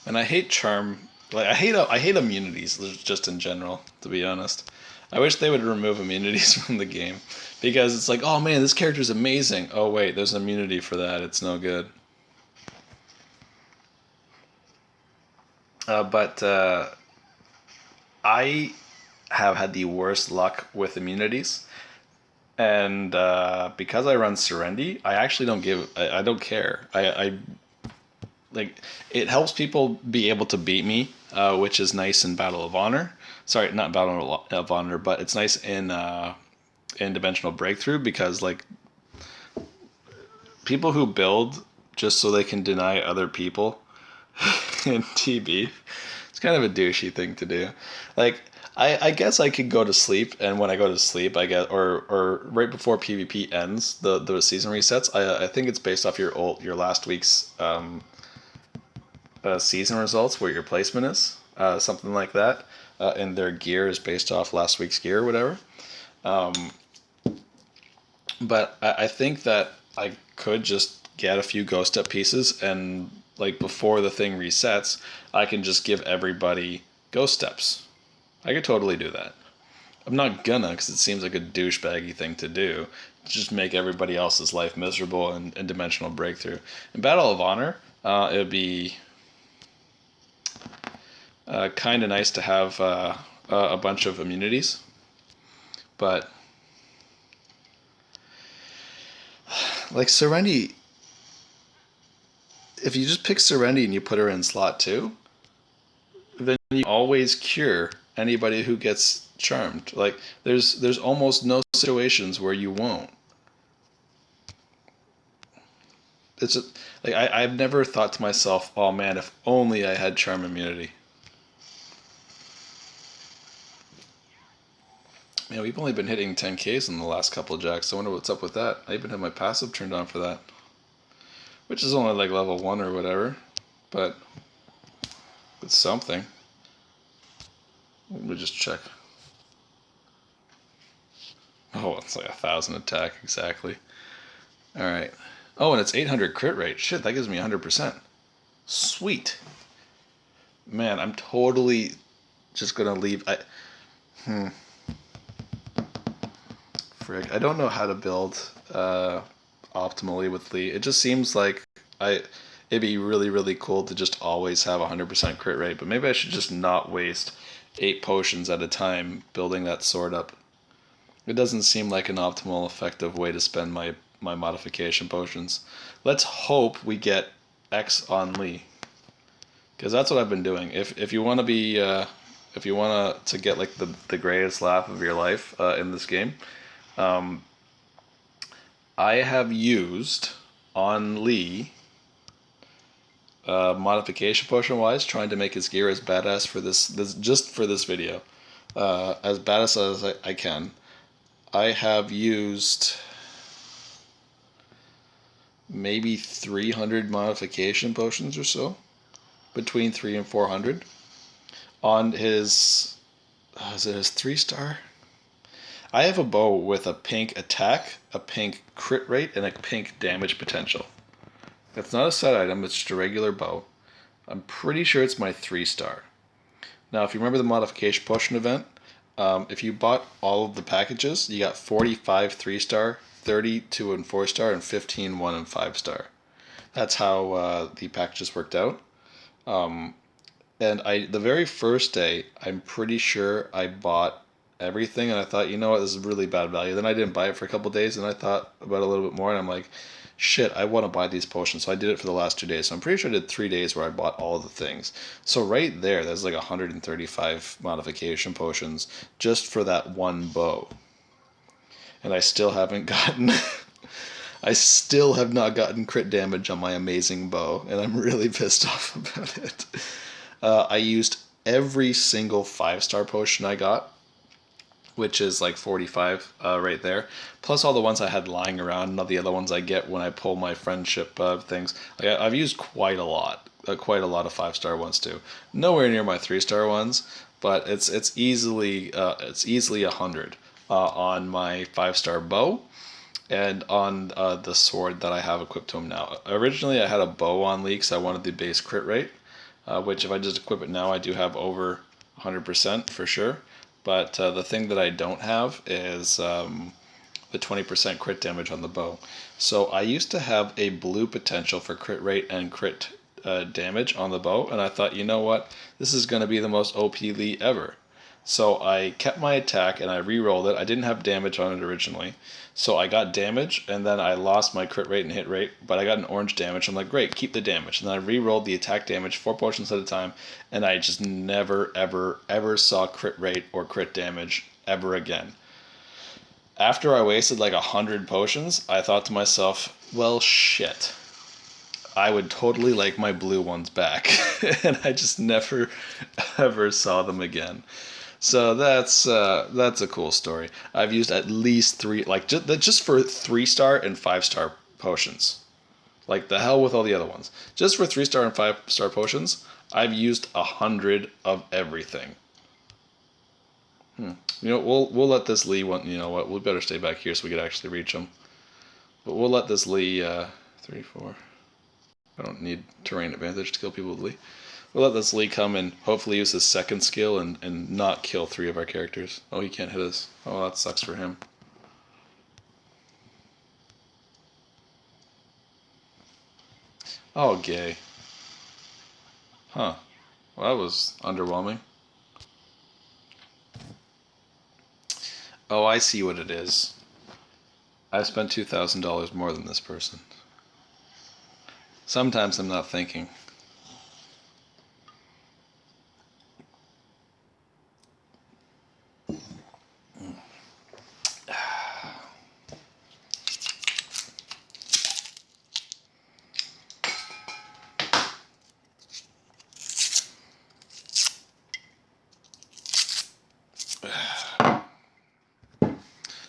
And I hate charm. Like I hate immunities just in general, to be honest. I wish they would remove immunities from the game because it's like, oh man, this character's amazing. Oh wait, there's an immunity for that. It's no good. But I have had the worst luck with immunities, and because I run Serenity, I actually don't give. I don't care. I like it helps people be able to beat me, which is nice in Battle of Honor. Sorry, not Battle of Honor, but it's nice in Dimensional Breakthrough because like people who build just so they can deny other people in TB, It's kind of a douchey thing to do. Like, I guess I could go to sleep, and when I go to sleep, I get or right before PvP ends, the season resets. I think it's based off your last week's season results, where your placement is, something like that, and their gear is based off last week's gear or whatever. But I think that I could just get a few ghost step pieces, and like before the thing resets, I can just give everybody ghost steps. I could totally do that. I'm not gonna, because it seems like a douchebaggy thing to do. Just make everybody else's life miserable and dimensional breakthrough. In Battle of Honor, it would be kind of nice to have a bunch of immunities, but like Serenity, if you just pick Serenity and you put her in slot 2, then you always cure anybody who gets charmed. Like there's almost no situations where you won't. It's a, like I've never thought to myself, oh man, if only I had charm immunity. Man, we've only been hitting 10Ks in the last couple of jacks. I wonder what's up with that. I even have my passive turned on for that, which is only like level 1 or whatever, but it's something. Let me just check. Oh, it's like 1,000 attack, exactly. Alright. Oh, and it's 800 crit rate. Shit, that gives me 100%. Sweet. Man, I'm totally just gonna leave. Frig. I don't know how to build optimally with Lee. It just seems like it'd be really, really cool to just always have 100% crit rate, but maybe I should just not waste 8 potions at a time building that sword up. It doesn't seem like an optimal, effective way to spend my modification potions. Let's hope we get X on Lee, because that's what I've been doing. If you want to be if you want to get like the greatest laugh of your life in this game, I have used on Lee, modification potion wise, trying to make his gear as badass for this just for this video, as badass as I can. I have used maybe 300 modification potions or so, between 3 and 400 on his. Is it his 3-star? I have a bow with a pink attack, a pink crit rate, and a pink damage potential. That's not a set item, it's just a regular bow. I'm pretty sure it's my 3-star. Now, if you remember the modification potion event, if you bought all of the packages, you got 45 3-star, 30 2 and 4-star, and 15 1 and 5-star. That's how the packages worked out. And the very first day, I'm pretty sure I bought everything, and I thought, you know what, this is really bad value. Then I didn't buy it for a couple of days, and I thought about it a little bit more, and I'm like, shit, I want to buy these potions. So I did it for the last 2 days. So I'm pretty sure I did 3 days where I bought all the things. So right there's like 135 modification potions just for that one bow. And I still haven't gotten... I still have not gotten crit damage on my amazing bow, and I'm really pissed off about it. I used every single 5-star potion I got, which is like 45 right there, plus all the ones I had lying around and all the other ones I get when I pull my friendship things. Like I've used quite a lot of 5-star ones too. Nowhere near my 3-star ones, but it's easily 100 on my 5-star bow and on the sword that I have equipped to him now. Originally, I had a bow on Lee because I wanted the base crit rate, which if I just equip it now, I do have over 100% for sure. But the thing that I don't have is the 20% crit damage on the bow. So I used to have a blue potential for crit rate and crit damage on the bow, and I thought, you know what, this is going to be the most OP Lee ever. So I kept my attack and I re-rolled it. I didn't have damage on it originally. So I got damage and then I lost my crit rate and hit rate, but I got an orange damage. I'm like, great, keep the damage. And then I re-rolled the attack damage 4 potions at a time, and I just never, ever, ever saw crit rate or crit damage ever again. After I wasted like 100 potions, I thought to myself, well, shit. I would totally like my blue ones back. And I just never, ever saw them again. So that's a cool story. I've used at least three, like just for 3-star and 5-star potions. Like the hell with all the other ones. Just for 3-star and 5-star potions, I've used 100 of everything. You know, we'll let this Lee one. You know what? We better stay back here so we could actually reach him. But we'll let this Lee 3, 4. I don't need terrain advantage to kill people with Lee. We'll let this Lee come and hopefully use his second skill and not kill 3 of our characters. Oh, he can't hit us. Oh, that sucks for him. Oh, gay. Huh. Well, that was underwhelming. Oh, I see what it is. I've spent $2,000 more than this person. Sometimes I'm not thinking.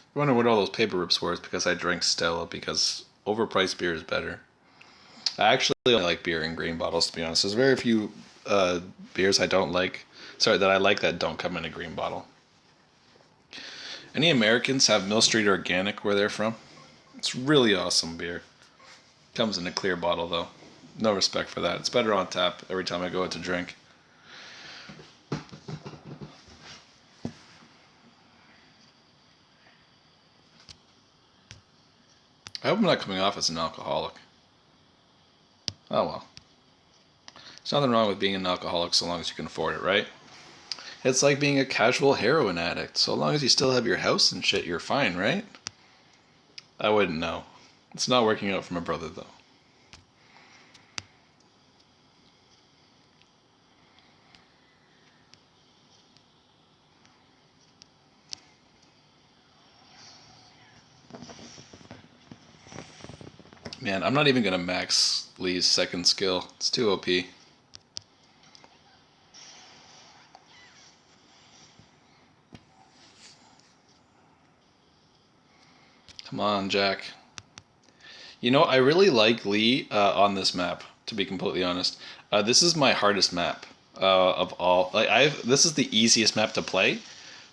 I wonder what all those paper rips were. It's because I drank Stella, because overpriced beer is better. I actually only like beer in green bottles, to be honest. There's very few beers I don't like. Sorry, that I like that don't come in a green bottle. Any Americans have Mill Street Organic where they're from? It's really awesome beer. Comes in a clear bottle, though. No respect for that. It's better on tap every time I go out to drink. I hope I'm not coming off as an alcoholic. Oh well. There's nothing wrong with being an alcoholic so long as you can afford it, right? It's like being a casual heroin addict. So long as you still have your house and shit, you're fine, right? I wouldn't know. It's not working out for my brother, though. Man, I'm not even gonna max Lee's second skill. It's too OP. Come on, Jack. You know, I really like Lee on this map, to be completely honest. This is my hardest map of all. Like this is the easiest map to play,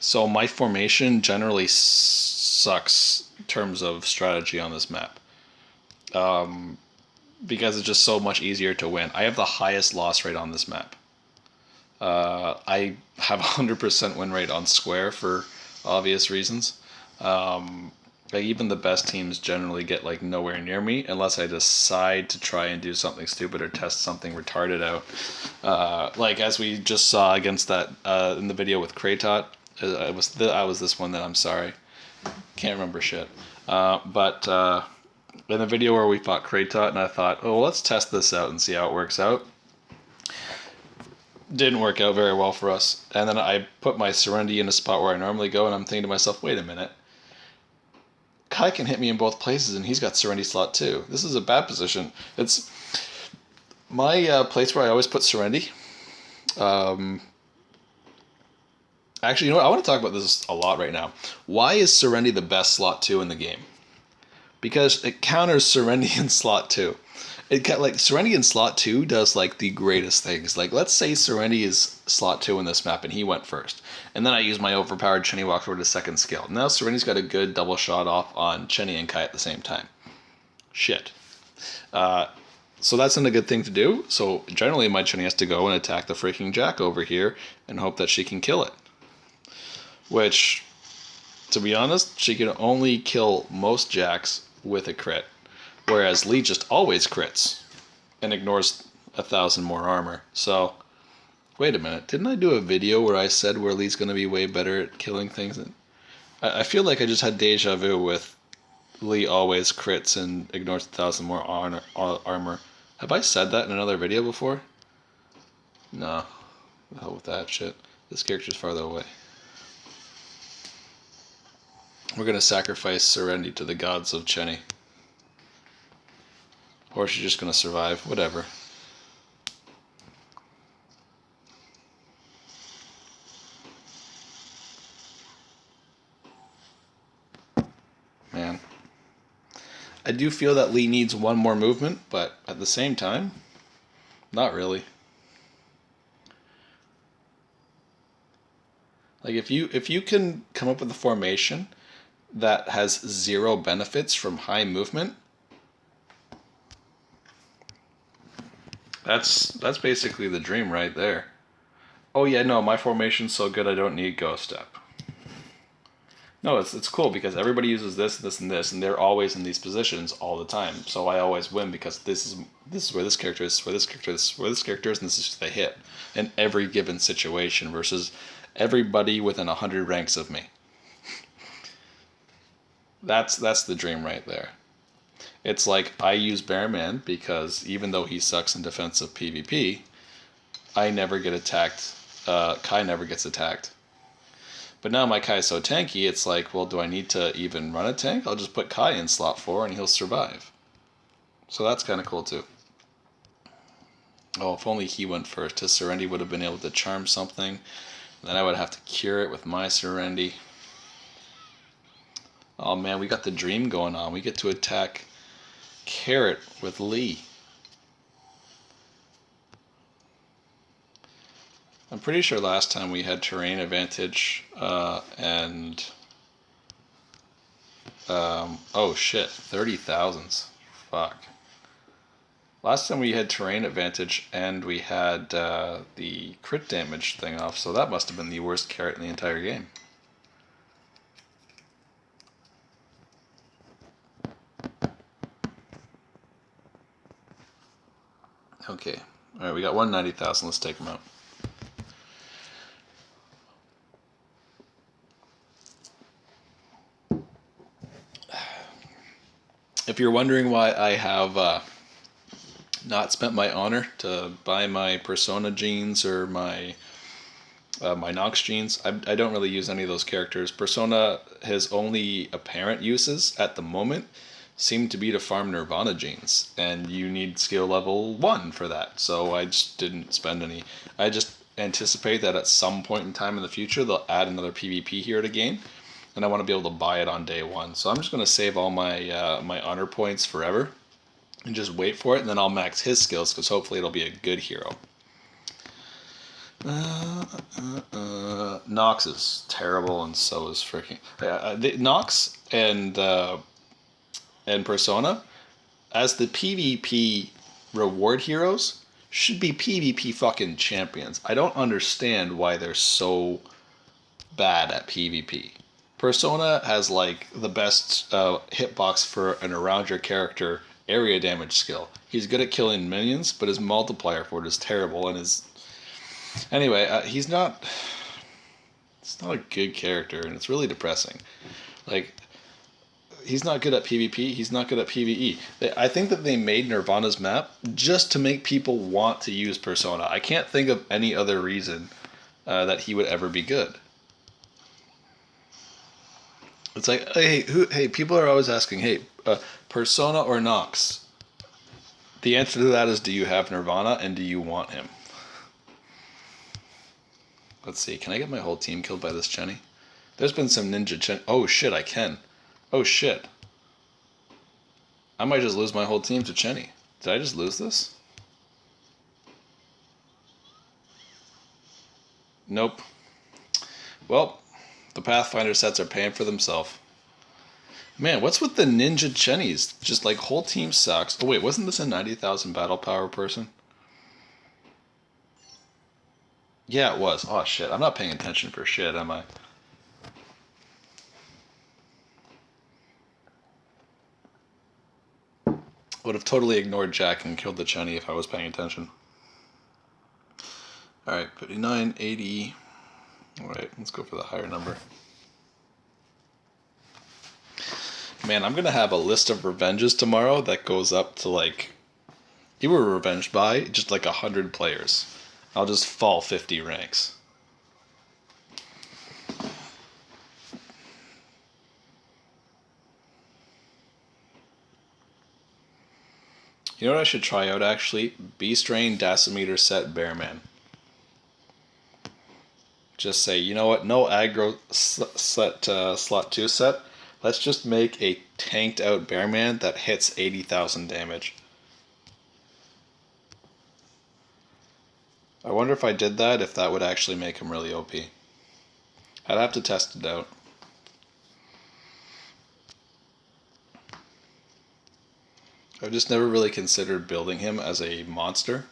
so my formation generally sucks in terms of strategy on this map. Because it's just so much easier to win. I have the highest loss rate on this map. I have 100% win rate on square for obvious reasons. Like even the best teams generally get like nowhere near me unless I decide to try and do something stupid or test something retarded out. Like as we just saw against that in the video with Kratot. I was this one that I'm sorry. Can't remember shit. But in the video where we fought Kratot, and I thought, oh, well, let's test this out and see how it works out. Didn't work out very well for us. And then I put my Serenity in a spot where I normally go, and I'm thinking to myself, wait a minute. Kai can hit me in both places, and he's got Serenity slot too. This is a bad position. It's my place where I always put Serenity. Actually, you know what? I want to talk about this a lot right now. Why is Serenity the best slot 2 in the game? Because it counters Serenity in slot 2. Like Serenity in slot 2 does like the greatest things. Like let's say Serenity is slot 2 in this map and he went first. And then I use my overpowered Chenny Walk Forward to second skill. Now Serenity's got a good double shot off on Chenny and Kai at the same time. Shit. So that's not a good thing to do. So generally my Chenny has to go and attack the freaking Jack over here and hope that she can kill it. Which, to be honest, she can only kill most Jacks with a crit. Whereas Lee just always crits and ignores 1,000 more armor. So, wait a minute. Didn't I do a video where I said where Lee's going to be way better at killing things? I feel like I just had deja vu with Lee always crits and ignores 1,000 more armor. Have I said that in another video before? No. The hell with that shit. This character's farther away. We're going to sacrifice Serenity to the gods of Chenny. Or she's just going to survive. Whatever. Man. I do feel that Lee needs one more movement, but at the same time, not really. Like if you can come up with a formation that has 0 benefits from high movement, that's basically the dream right there. Oh yeah, no, my formation's so good I don't need Ghost Step. No, it's cool because everybody uses this, this, and this, and they're always in these positions all the time. So I always win because this is where this character is, where this character is, where this character is, and this is the hit in every given situation versus everybody within 100 ranks of me. That's the dream right there. It's like I use Bearman because even though he sucks in defensive PvP, I never get attacked. Kai never gets attacked. But now my Kai is so tanky, it's like, well, do I need to even run a tank? I'll just put Kai in slot 4 and he'll survive. So that's kind of cool too. Oh, if only he went first. His Serenity would have been able to charm something. Then I would have to cure it with my Serenity. Oh man, we got the dream going on. We get to attack Carrot with Lee. I'm pretty sure last time we had terrain advantage and oh shit, 30,000s. Fuck. Last time we had terrain advantage and we had the crit damage thing off, so that must have been the worst Carrot in the entire game. Okay. Alright, we got 190,000. Let's take them out. If you're wondering why I have not spent my honor to buy my Persona jeans or my Nox jeans, I don't really use any of those characters. Persona, his only apparent uses at the moment seem to be to farm Nirvana jeans, and you need skill level 1 for that, so I just didn't spend any. I just anticipate that at some point in time in the future they'll add another PvP hero to game, and I want to be able to buy it on day 1. So I'm just going to save all my my honor points forever and just wait for it, and then I'll max his skills because hopefully it'll be a good hero. Nox is terrible, and so is freaking Nox and Persona as the PvP reward heroes should be PvP fucking champions. I don't understand why they're so bad at PvP. Persona has like the best hitbox for an around your character area damage skill. He's good at killing minions, but his multiplier for it is terrible, and his anyway, he's not. It's not a good character, and it's really depressing. Like, he's not good at PvP. He's not good at PvE. I think that they made Nirvana's map just to make people want to use Persona. I can't think of any other reason that he would ever be good. It's like, hey, people are always asking, hey, Persona or Nox? The answer to that is, do you have Nirvana and do you want him? Let's see, can I get my whole team killed by this Chenny? There's been some ninja Chen. Oh shit, I can. Oh shit. I might just lose my whole team to Chenny. Did I just lose this? Nope. Well, the Pathfinder sets are paying for themselves. Man, what's with the ninja Chennies? Just like whole team sucks. Oh wait, wasn't this a 90,000 battle power person? Yeah, it was. Oh shit, I'm not paying attention for shit, am I? Would have totally ignored Jack and killed the Chenny if I was paying attention. Alright, 59, 80. Alright, let's go for the higher number. Man, I'm gonna have a list of revenges tomorrow that goes up to like... You were revenged by just like 100 players. I'll just fall 50 ranks. You know what I should try out actually? B-Strain Dacimeter set Bearman. Just say, you know what? No aggro slot 2 set. Let's just make a tanked out Bearman that hits 80,000 damage. I wonder if I did that, if that would actually make him really OP. I'd have to test it out. I've just never really considered building him as a monster.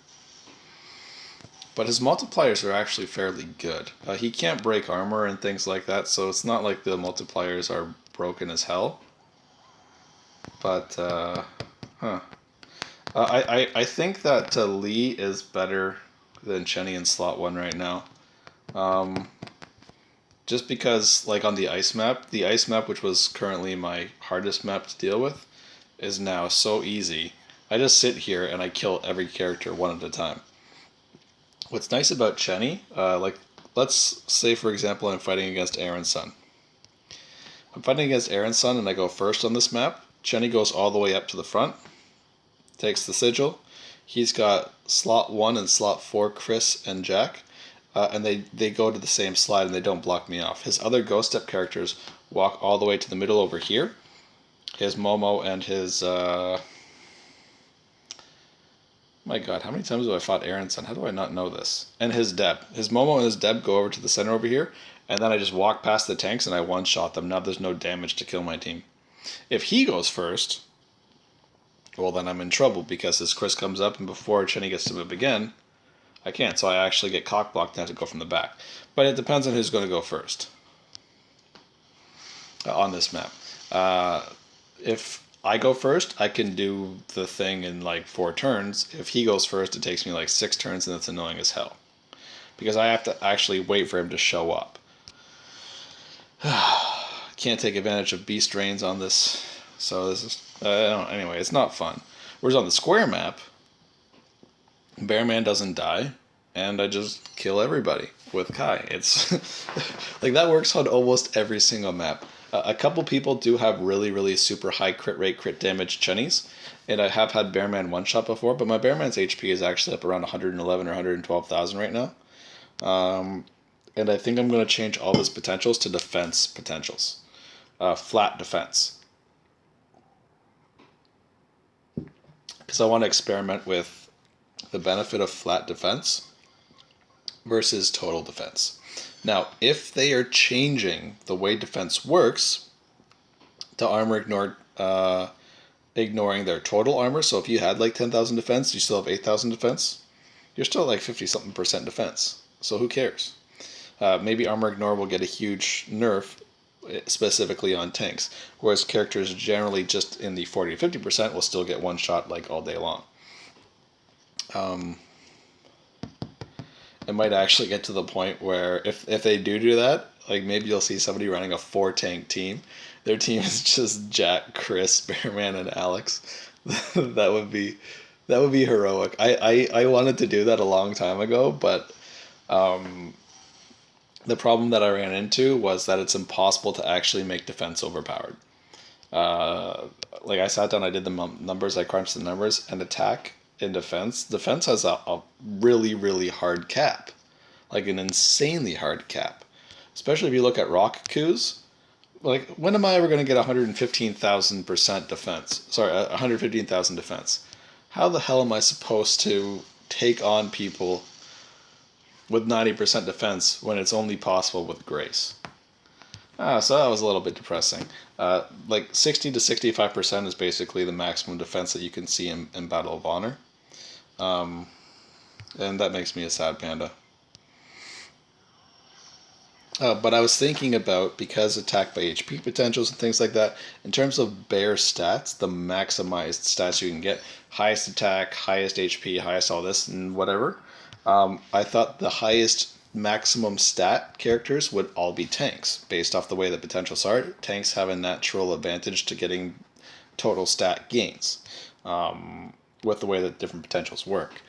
But his multipliers are actually fairly good. He can't break armor and things like that, so it's not like the multipliers are broken as hell. But, I think that Lee is better than Chenny in slot 1 right now. Just because, like on the ice map, which was currently my hardest map to deal with, is now so easy. I just sit here and I kill every character one at a time. What's nice about Chenny, like, let's say for example I'm fighting against Aaron's son. I'm fighting against Aaron's son and I go first on this map. Chenny goes all the way up to the front, takes the sigil. He's got slot 1 and slot 4 Chris and Jack, and they go to the same slide and they don't block me off. His other Ghost Step characters walk all the way to the middle over here. His Momo and his... my god, how many times have I fought Aaron's son? How do I not know this? And his Deb. His Momo and his Deb go over to the center over here, and then I just walk past the tanks and I one-shot them. Now there's no damage to kill my team. If he goes first, well then I'm in trouble because his Chris comes up and before Chenny gets to move again, I can't. So I actually get cock-blocked and have to go from the back. But it depends on who's going to go first on this map. If I go first, I can do the thing in like 4 turns. If he goes first, it takes me like 6 turns and it's annoying as hell. Because I have to actually wait for him to show up. Can't take advantage of beast drains on this. So this is... anyway, it's not fun. Whereas on the square map, Bearman doesn't die, and I just kill everybody with Kai. It's... like, that works on almost every single map. A couple people do have really, really super high crit rate, crit damage Chennies, and I have had Bearman one-shot before, but my Bearman's HP is actually up around 111 or 112,000 right now. And I think I'm going to change all his potentials to defense potentials. Flat defense. Because I want to experiment with the benefit of flat defense versus total defense. Now, if they are changing the way defense works to armor ignoring their total armor, so if you had like 10,000 defense, you still have 8,000 defense, you're still like 50-something% defense. So who cares? Maybe armor ignore will get a huge nerf specifically on tanks, whereas characters generally just in the 40 to 50% will still get one shot like all day long. It might actually get to the point where if they do that, like maybe you'll see somebody running a 4-tank team. Their team is just Jack, Chris, Bearman, and Alex. that would be heroic. I wanted to do that a long time ago, but the problem that I ran into was that it's impossible to actually make defense overpowered. Like I sat down, I did the numbers, I crunched the numbers, and attack in defense has a really, really hard cap. Like an insanely hard cap. Especially if you look at rock coups. Like, when am I ever going to get 115,000% defense? Sorry, 115,000 defense. How the hell am I supposed to take on people with 90% defense when it's only possible with grace? So that was a little bit depressing. Like 60 to 65% is basically the maximum defense that you can see in Battle of Honor. And that makes me a sad panda. But I was thinking about, because attack by HP potentials and things like that, in terms of bare stats, the maximized stats you can get, highest attack, highest HP, highest all this and whatever, I thought the highest maximum stat characters would all be tanks, based off the way the potentials are. Tanks have a natural advantage to getting total stat gains, with the way that different potentials work.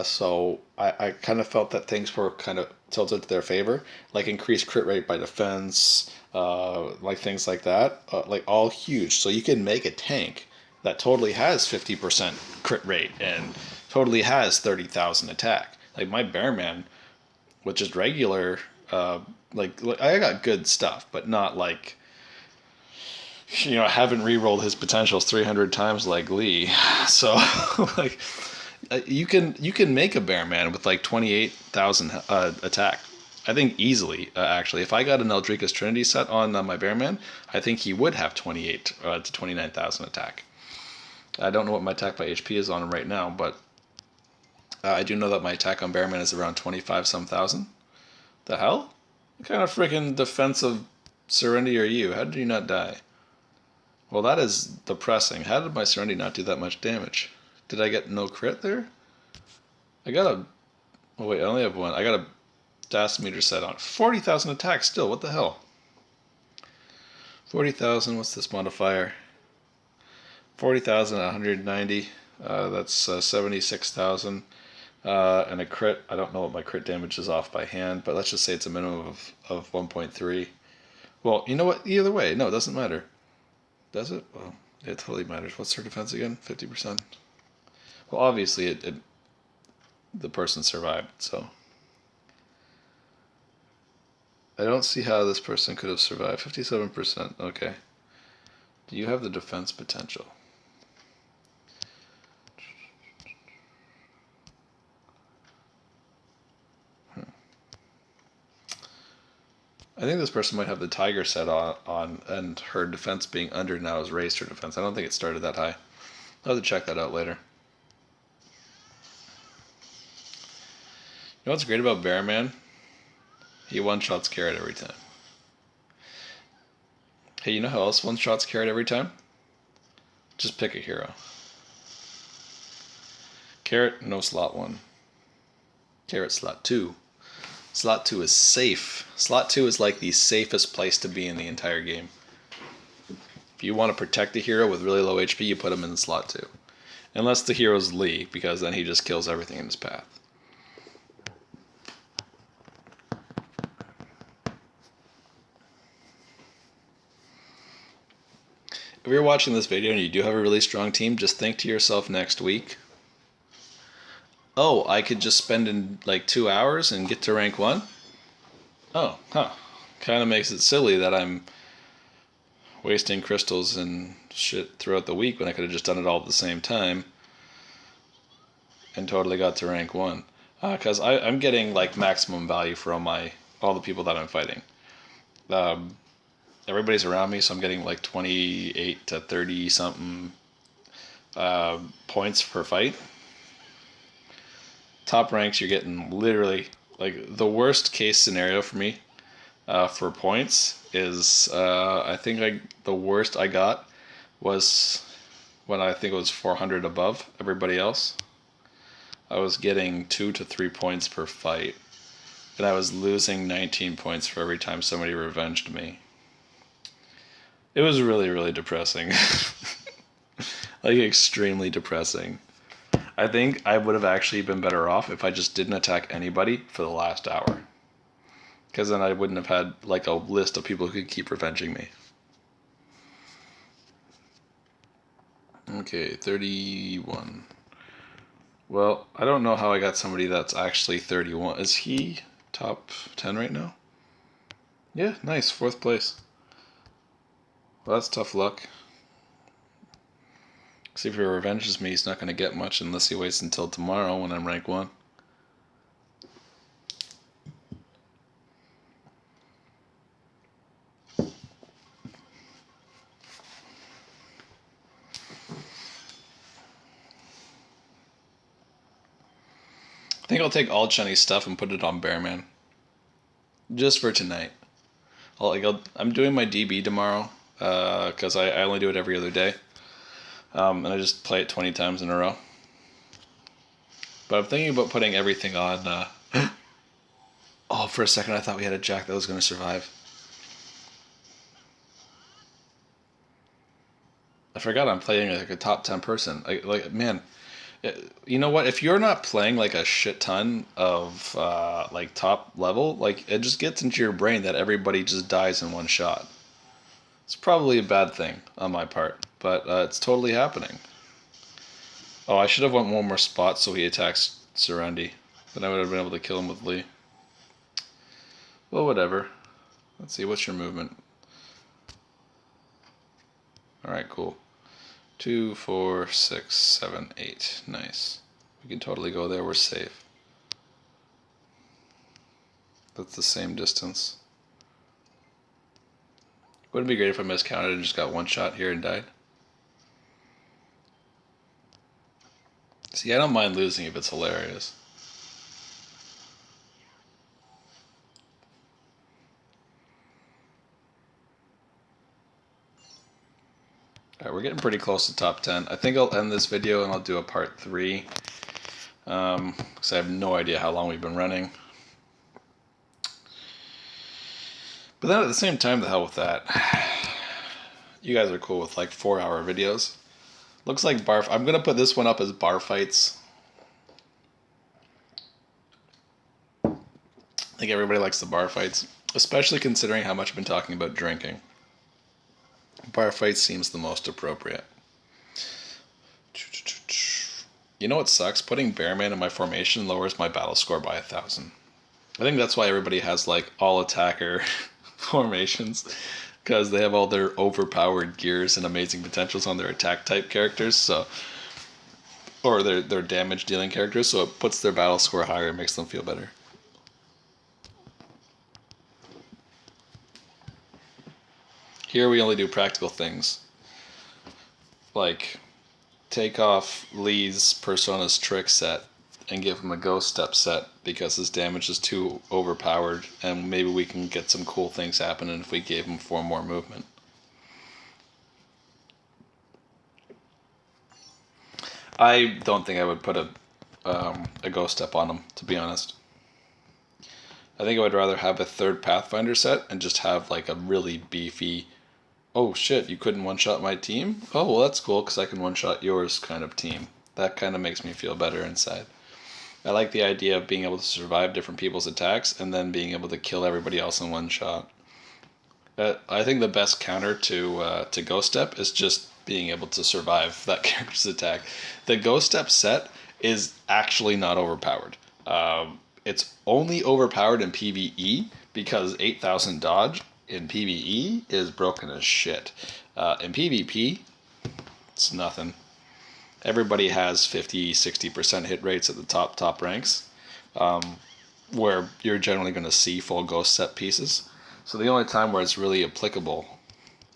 So I kind of felt that things were kind of tilted to their favor, like increased crit rate by defense, like things like that, like all huge. So you can make a tank that totally has 50% crit rate and totally has 30,000 attack. Like my Bearman with just regular, like I got good stuff, but not like, I haven't re-rolled his potentials 300 times like Lee. So like you can make a Bearman with like 28,000 attack. I think easily, actually. If I got an Eldrika's Trinity set on my Bearman, I think he would have 28 to 29,000 attack. I don't know what my attack by HP is on him right now, but I do know that my attack on Bearman is around 25 some thousand. The hell? What kind of freaking defensive Serenity are you? How did you not die? Well, that is depressing. How did my Serenity not do that much damage? Did I get no crit there? I got a... Oh wait, I only have one. I got a DAS meter set on. 40,000 attack still, what the hell? 40,000, what's this modifier? 40,000, 190. That's 76,000. And a crit, I don't know what my crit damage is off by hand, but let's just say it's a minimum of 1.3. Well, you know what? Either way, no, it doesn't matter. Does it? Well, it totally matters. What's her defense again? 50%? Well, obviously, the person survived, so. I don't see how this person could have survived. 57%, okay. Do you have the defense potential? I think this person might have the tiger set on, and her defense being under now has raised her defense. I don't think it started that high. I'll have to check that out later. You know what's great about Bearman? He one-shots Carrot every time. Hey, you know how else one-shots Carrot every time? Just pick a hero. Carrot, no slot 1. Carrot, slot 2. Slot 2 is safe. Slot 2 is like the safest place to be in the entire game. If you want to protect a hero with really low HP, you put him in slot 2. Unless the hero's Lee, because then he just kills everything in his path. If you're watching this video and you do have a really strong team, just think to yourself next week, oh, I could just spend in like 2 hours and get to rank 1? Oh, huh. Kind of makes it silly that I'm wasting crystals and shit throughout the week when I could have just done it all at the same time and totally got to rank 1. Because I'm getting like maximum value for all the people that I'm fighting. Everybody's around me, so I'm getting like 28 to 30 something points per fight. Top ranks, you're getting literally like the worst case scenario for me for points is I think the worst I got was when I think it was 400 above everybody else. I was getting 2 to 3 points per fight, and I was losing 19 points for every time somebody revenged me. It was really, really depressing. Like, extremely depressing. I think I would have actually been better off if I just didn't attack anybody for the last hour. Because then I wouldn't have had, like, a list of people who could keep revenging me. Okay, 31. Well, I don't know how I got somebody that's actually 31. Is he top 10 right now? Yeah, nice, 4th place. Well, that's tough luck. See, if he revenges me, he's not going to get much unless he waits until tomorrow when I'm rank 1. I think I'll take all Chenny's stuff and put it on Bearman. Just for tonight. I'm doing my DB tomorrow, because I only do it every other day. And I just play it 20 times in a row. But I'm thinking about putting everything on... Oh, for a second I thought we had a Jack that was going to survive. I forgot I'm playing like a top 10 person. Man, you know what? If you're not playing like a shit ton of like top level, like it just gets into your brain that everybody just dies in one shot. It's probably a bad thing on my part. but it's totally happening. Oh, I should have went one more spot so he attacks Serendi. Then I would have been able to kill him with Lee. Well, whatever. Let's see, what's your movement? Alright, cool. 2, 4, 6, 7, 8. Nice. We can totally go there, we're safe. That's the same distance. Wouldn't it be great if I miscounted and just got one shot here and died? See, I don't mind losing if it's hilarious. Alright, we're getting pretty close to top 10. I think I'll end this video and I'll do a part 3. Because I have no idea how long we've been running. But then at the same time, the hell with that. You guys are cool with like 4-hour videos. Looks like I'm going to put this one up as bar fights. I think everybody likes the bar fights. Especially considering how much I've been talking about drinking. Bar fights seems the most appropriate. You know what sucks? Putting Bearman in my formation lowers my battle score by 1,000. I think that's why everybody has like all attacker formations, because they have all their overpowered gears and amazing potentials on their attack type characters, so or their damage dealing characters, so it puts their battle score higher and makes them feel better. Here we only do practical things, like take off Lee's Persona's trick set and give him a ghost step set because his damage is too overpowered, and maybe we can get some cool things happening if we gave him 4 more movement. I don't think I would put a ghost step on him, to be honest. I think I would rather have a 3rd Pathfinder set and just have like a really beefy, oh shit, you couldn't one-shot my team? Oh, well that's cool because I can one-shot yours kind of team. That kind of makes me feel better inside. I like the idea of being able to survive different people's attacks and then being able to kill everybody else in one shot. I think the best counter to Ghost Step is just being able to survive that character's attack. The Ghost Step set is actually not overpowered. It's only overpowered in PvE because 8,000 dodge in PvE is broken as shit. In PvP, it's nothing. Everybody has 50-60% hit rates at the top ranks, where you're generally going to see full ghost set pieces. So the only time where it's really applicable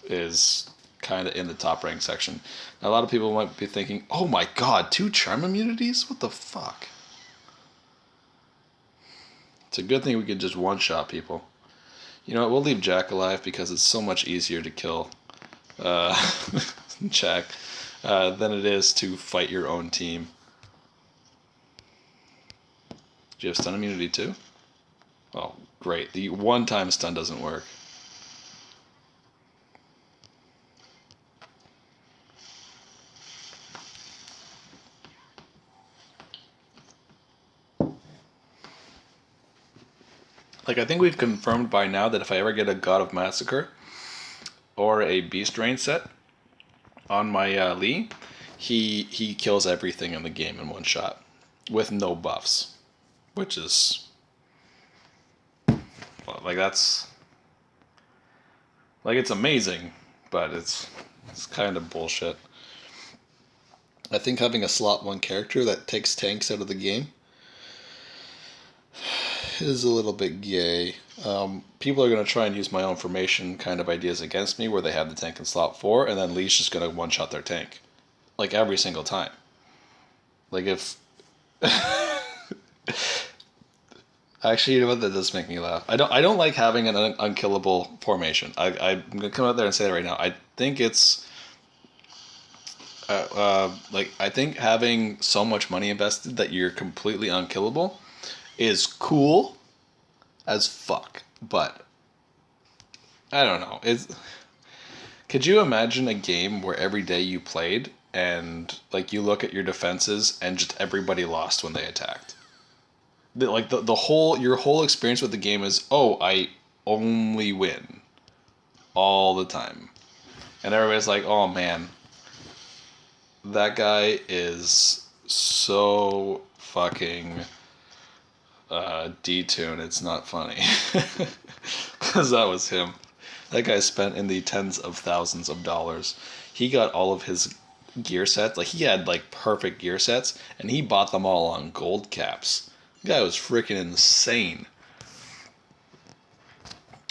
is kind of in the top rank section. Now, a lot of people might be thinking, oh my god, 2 charm immunities? What the fuck? It's a good thing we can just one-shot people. You know what, we'll leave Jack alive because it's so much easier to kill Jack than it is to fight your own team. Do you have stun immunity too? Oh, great. The one-time stun doesn't work. Like, I think we've confirmed by now that if I ever get a God of Massacre or a Beast Rain set on my Lee, he kills everything in the game in one shot with no buffs, which is like that's like it's amazing, but it's kind of bullshit. I think having a slot 1 character that takes tanks out of the game is a little bit gay. People are going to try and use my own formation kind of ideas against me where they have the tank in slot 4 and then Lee's just going to one-shot their tank. Like every single time. Like if... Actually, you know what? That does make me laugh. I don't like having an unkillable formation. I'm going to come out there and say it right now. I think it's... I think having so much money invested that you're completely unkillable is cool as fuck, but I don't know. Could you imagine a game where every day you played and like you look at your defenses and just everybody lost when they attacked? The whole your whole experience with the game is, oh, I only win all the time, and everybody's like, oh man, That guy is so fucking detune. It's not funny. Because that was him. That guy spent in the tens of thousands of dollars. He got all of his gear sets. Like, he had, like, perfect gear sets, and he bought them all on gold caps. The guy was freaking insane.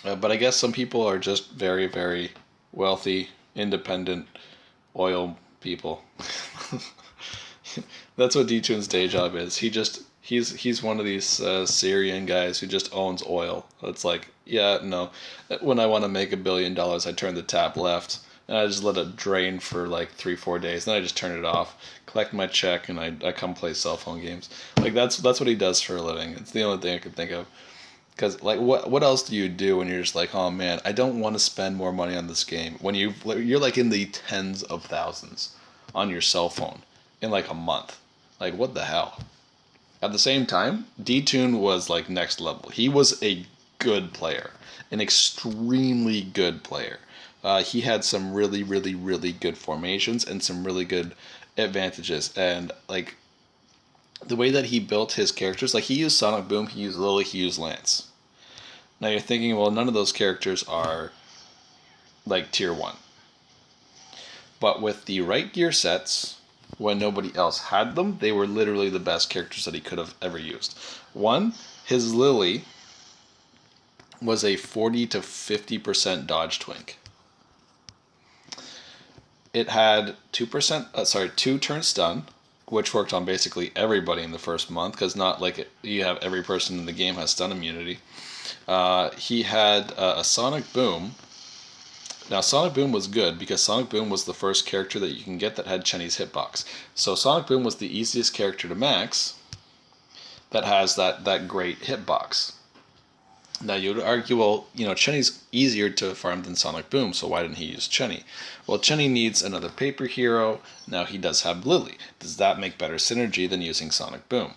But I guess some people are just very, very wealthy, independent oil people. That's what D-Tune's day job is. He's one of these Syrian guys who just owns oil. It's like, yeah, no. When I want to make $1 billion, I turn the tap left and I just let it drain for like 3-4 days. Then I just turn it off, collect my check, and I come play cell phone games. Like that's what he does for a living. It's the only thing I can think of. Because like what else do you do when you're just like, oh man, I don't want to spend more money on this game when you're like in the tens of thousands on your cell phone in like a month. Like, what the hell? At the same time, D-Tune was like next level. He was a good player, an extremely good player. He had some really, really, really good formations and some really good advantages. And like the way that he built his characters, like he used Sonic Boom, he used Lily, he used Lance. Now you're thinking, well, none of those characters are like tier 1. But with the right gear sets, when nobody else had them, they were literally the best characters that he could have ever used. One, his Lily was a 40 to 50% dodge twink. It had 2 turn stun, which worked on basically everybody in the first month, because not like you have every person in the game has stun immunity. He had a Sonic Boom. Now, Sonic Boom was good because Sonic Boom was the first character that you can get that had Chenny's hitbox. So Sonic Boom was the easiest character to max that has that great hitbox. Now, you would argue, well, Chenny's easier to farm than Sonic Boom, so why didn't he use Chenny? Well, Chenny needs another paper hero. Now he does have Lily. Does that make better synergy than using Sonic Boom?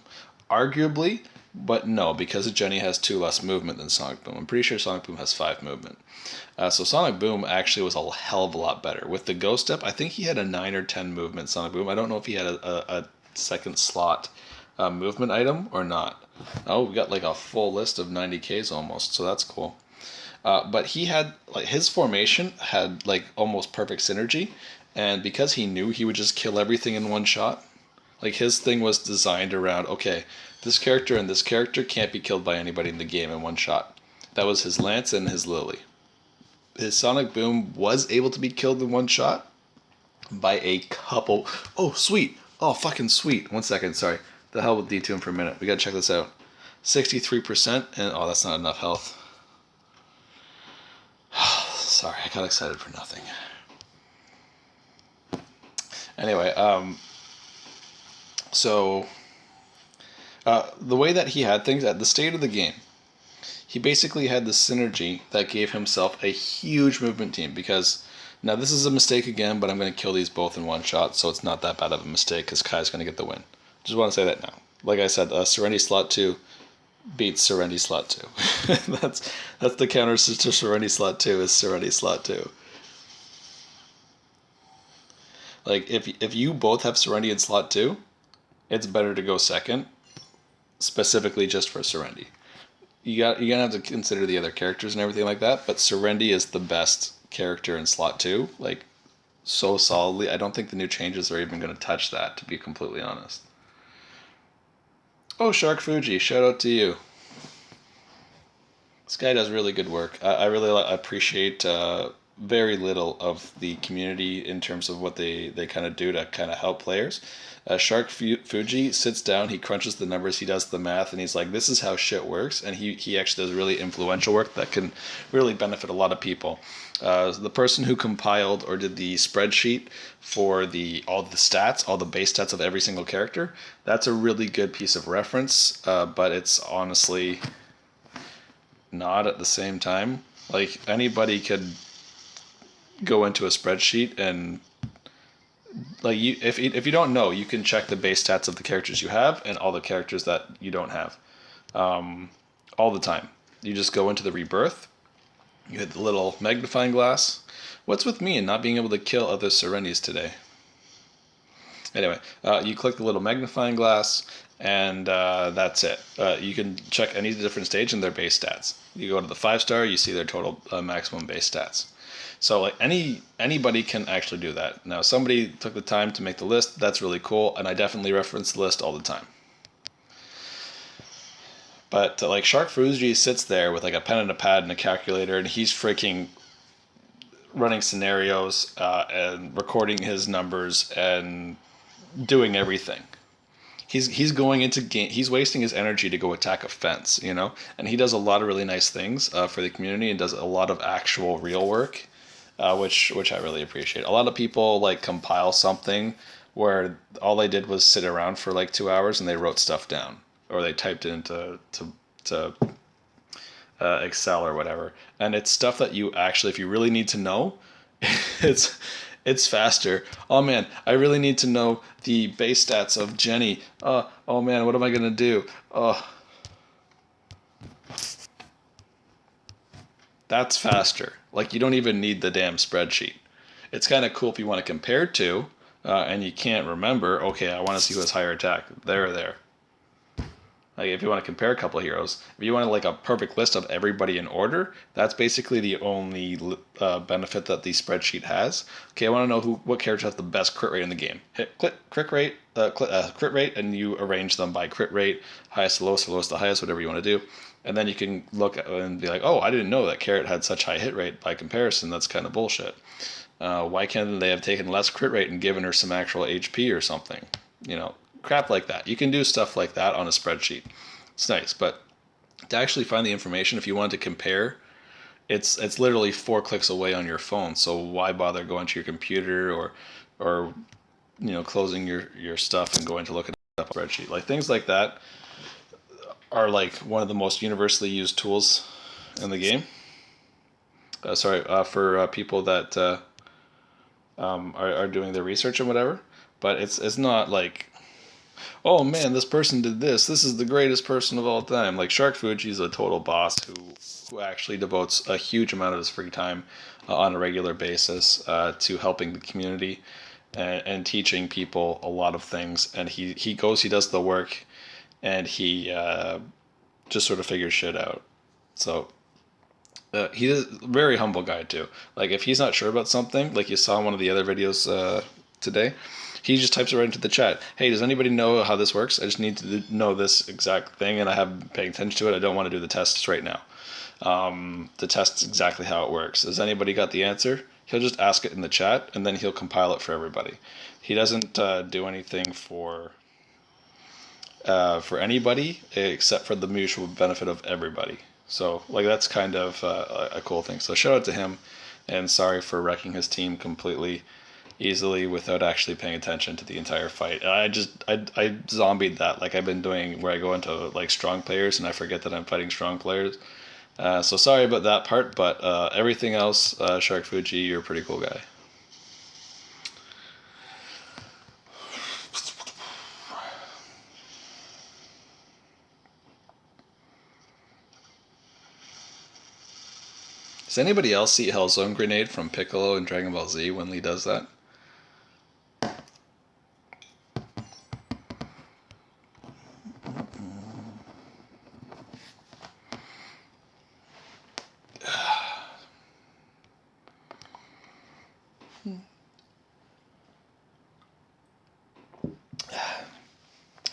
Arguably, but no, because Jenny has 2 less movement than Sonic Boom. I'm pretty sure Sonic Boom has 5 movement. So Sonic Boom actually was a hell of a lot better. With the Ghost Step, I think he had a 9 or 10 movement Sonic Boom. I don't know if he had a second slot movement item or not. Oh, we got like a full list of 90Ks almost, so that's cool. But he had, like, his formation had like almost perfect synergy, and because he knew he would just kill everything in one shot, like his thing was designed around, okay, this character and this character can't be killed by anybody in the game in one shot. That was his Lance and his Lily. His Sonic Boom was able to be killed in one shot by a couple. Oh, sweet. Oh, fucking sweet. 1 second, sorry. The hell with D-Tune for a minute. We gotta check this out. 63%, and oh, that's not enough health. Sorry, I got excited for nothing. Anyway, so the way that he had things at the state of the game, he basically had the synergy that gave himself a huge movement team. Because now this is a mistake again, but I'm going to kill these both in one shot, so it's not that bad of a mistake because Kai's going to get the win. Just want to say that now. Like I said, Serenity Slot 2 beats Serenity Slot 2. that's the counter to Serenity Slot 2 is Serenity Slot 2. Like, if you both have Serenity in Slot 2, it's better to go second, specifically just for Serenity. You're gonna have to consider the other characters and everything like that, but Serenity is the best character in Slot 2, like, so solidly. I don't think the new changes are even going to touch that, to be completely honest. Oh, Shark Fuji, shout out to you. This guy does really good work. I really appreciate very little of the community in terms of what they kind of do to kind of help players. Shark Fuji sits down, he crunches the numbers, he does the math, and he's like, this is how shit works. And he actually does really influential work that can really benefit a lot of people. The person who compiled or did the spreadsheet for all the stats, all the base stats of every single character, that's a really good piece of reference, but it's honestly not at the same time. Like, anybody could go into a spreadsheet and, like, if you don't know, you can check the base stats of the characters you have and all the characters that you don't have, all the time. You just go into the rebirth, you hit the little magnifying glass. What's with me and not being able to kill other Serenities today? Anyway, you click the little magnifying glass, and that's it. You can check any different stage and their base stats. You go to the 5-star, you see their total maximum base stats. So like anybody can actually do that. Now, somebody took the time to make the list. That's really cool, and I definitely reference the list all the time. But like Shark Fuji sits there with like a pen and a pad and a calculator, and he's freaking running scenarios and recording his numbers and doing everything. He's going into game. He's wasting his energy to go attack a fence, you know. And he does a lot of really nice things for the community and does a lot of actual real work, which I really appreciate. A lot of people like compile something where all they did was sit around for like 2 hours and they wrote stuff down or they typed it into to Excel or whatever. And it's stuff that you actually, if you really need to know, it's it's faster. Oh man, I really need to know the base stats of Jenny. Oh man, what am I gonna do? That's faster. Like you don't even need the damn spreadsheet. It's kind of cool if you want to compare to, and you can't remember. Okay, I want to see who has higher attack. There. Like if you want to compare a couple of heroes, if you want like a perfect list of everybody in order, that's basically the only benefit that the spreadsheet has. Okay, I want to know what character has the best crit rate in the game. Hit crit rate, and you arrange them by crit rate, highest to lowest, or lowest to highest, whatever you want to do. And then you can look and be like, oh, I didn't know that carrot had such high hit rate by comparison. That's kind of bullshit. Why can't they have taken less crit rate and given her some actual HP or something? You know, crap like that. You can do stuff like that on a spreadsheet. It's nice, but to actually find the information, if you want to compare, it's literally 4 clicks away on your phone. So why bother going to your computer or closing your stuff and going to look at a spreadsheet? Like things like that are like one of the most universally used tools in the game. For people that are doing their research and whatever. But it's not like, oh man, this person did this. This is the greatest person of all time. Like Shark Fuji is a total boss who actually devotes a huge amount of his free time on a regular basis to helping the community and teaching people a lot of things. And he does the work, and he just sort of figures shit out. So he's a very humble guy too. Like if he's not sure about something, like you saw in one of the other videos today, he just types it right into the chat. Hey, does anybody know how this works? I just need to know this exact thing, and I haven't been paying attention to it. I don't want to do the tests right now. The test's exactly how it works. Has anybody got the answer? He'll just ask it in the chat, and then he'll compile it for everybody. He doesn't do anything for anybody except for the mutual benefit of everybody. So like that's kind of a cool thing. So shout out to him, and sorry for wrecking his team completely easily without actually paying attention to the entire fight. I zombied that like I've been doing where I go into like strong players and I forget that I'm fighting strong players. So sorry about that part, but everything else, Shark Fuji, you're a pretty cool guy. Does anybody else see Hellzone Grenade from Piccolo in Dragon Ball Z when Lee does that?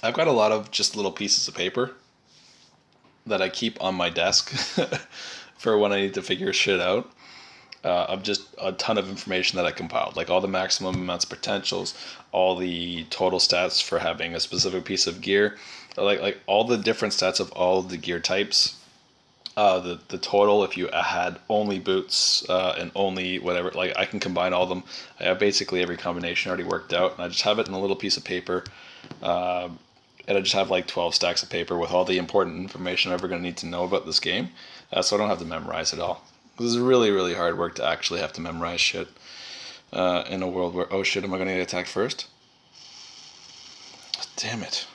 I've got a lot of just little pieces of paper that I keep on my desk for when I need to figure shit out. Of just a ton of information that I compiled, like all the maximum amounts of potentials, all the total stats for having a specific piece of gear, like all the different stats of all of the gear types, the total if you had only boots and only whatever, like I can combine all of them. I have basically every combination already worked out, and I just have it in a little piece of paper. And I just have like 12 stacks of paper with all the important information I'm ever going to need to know about this game, so I don't have to memorize it all. This is really, really hard work to actually have to memorize shit in a world where, oh shit, am I going to get attacked first? Damn it.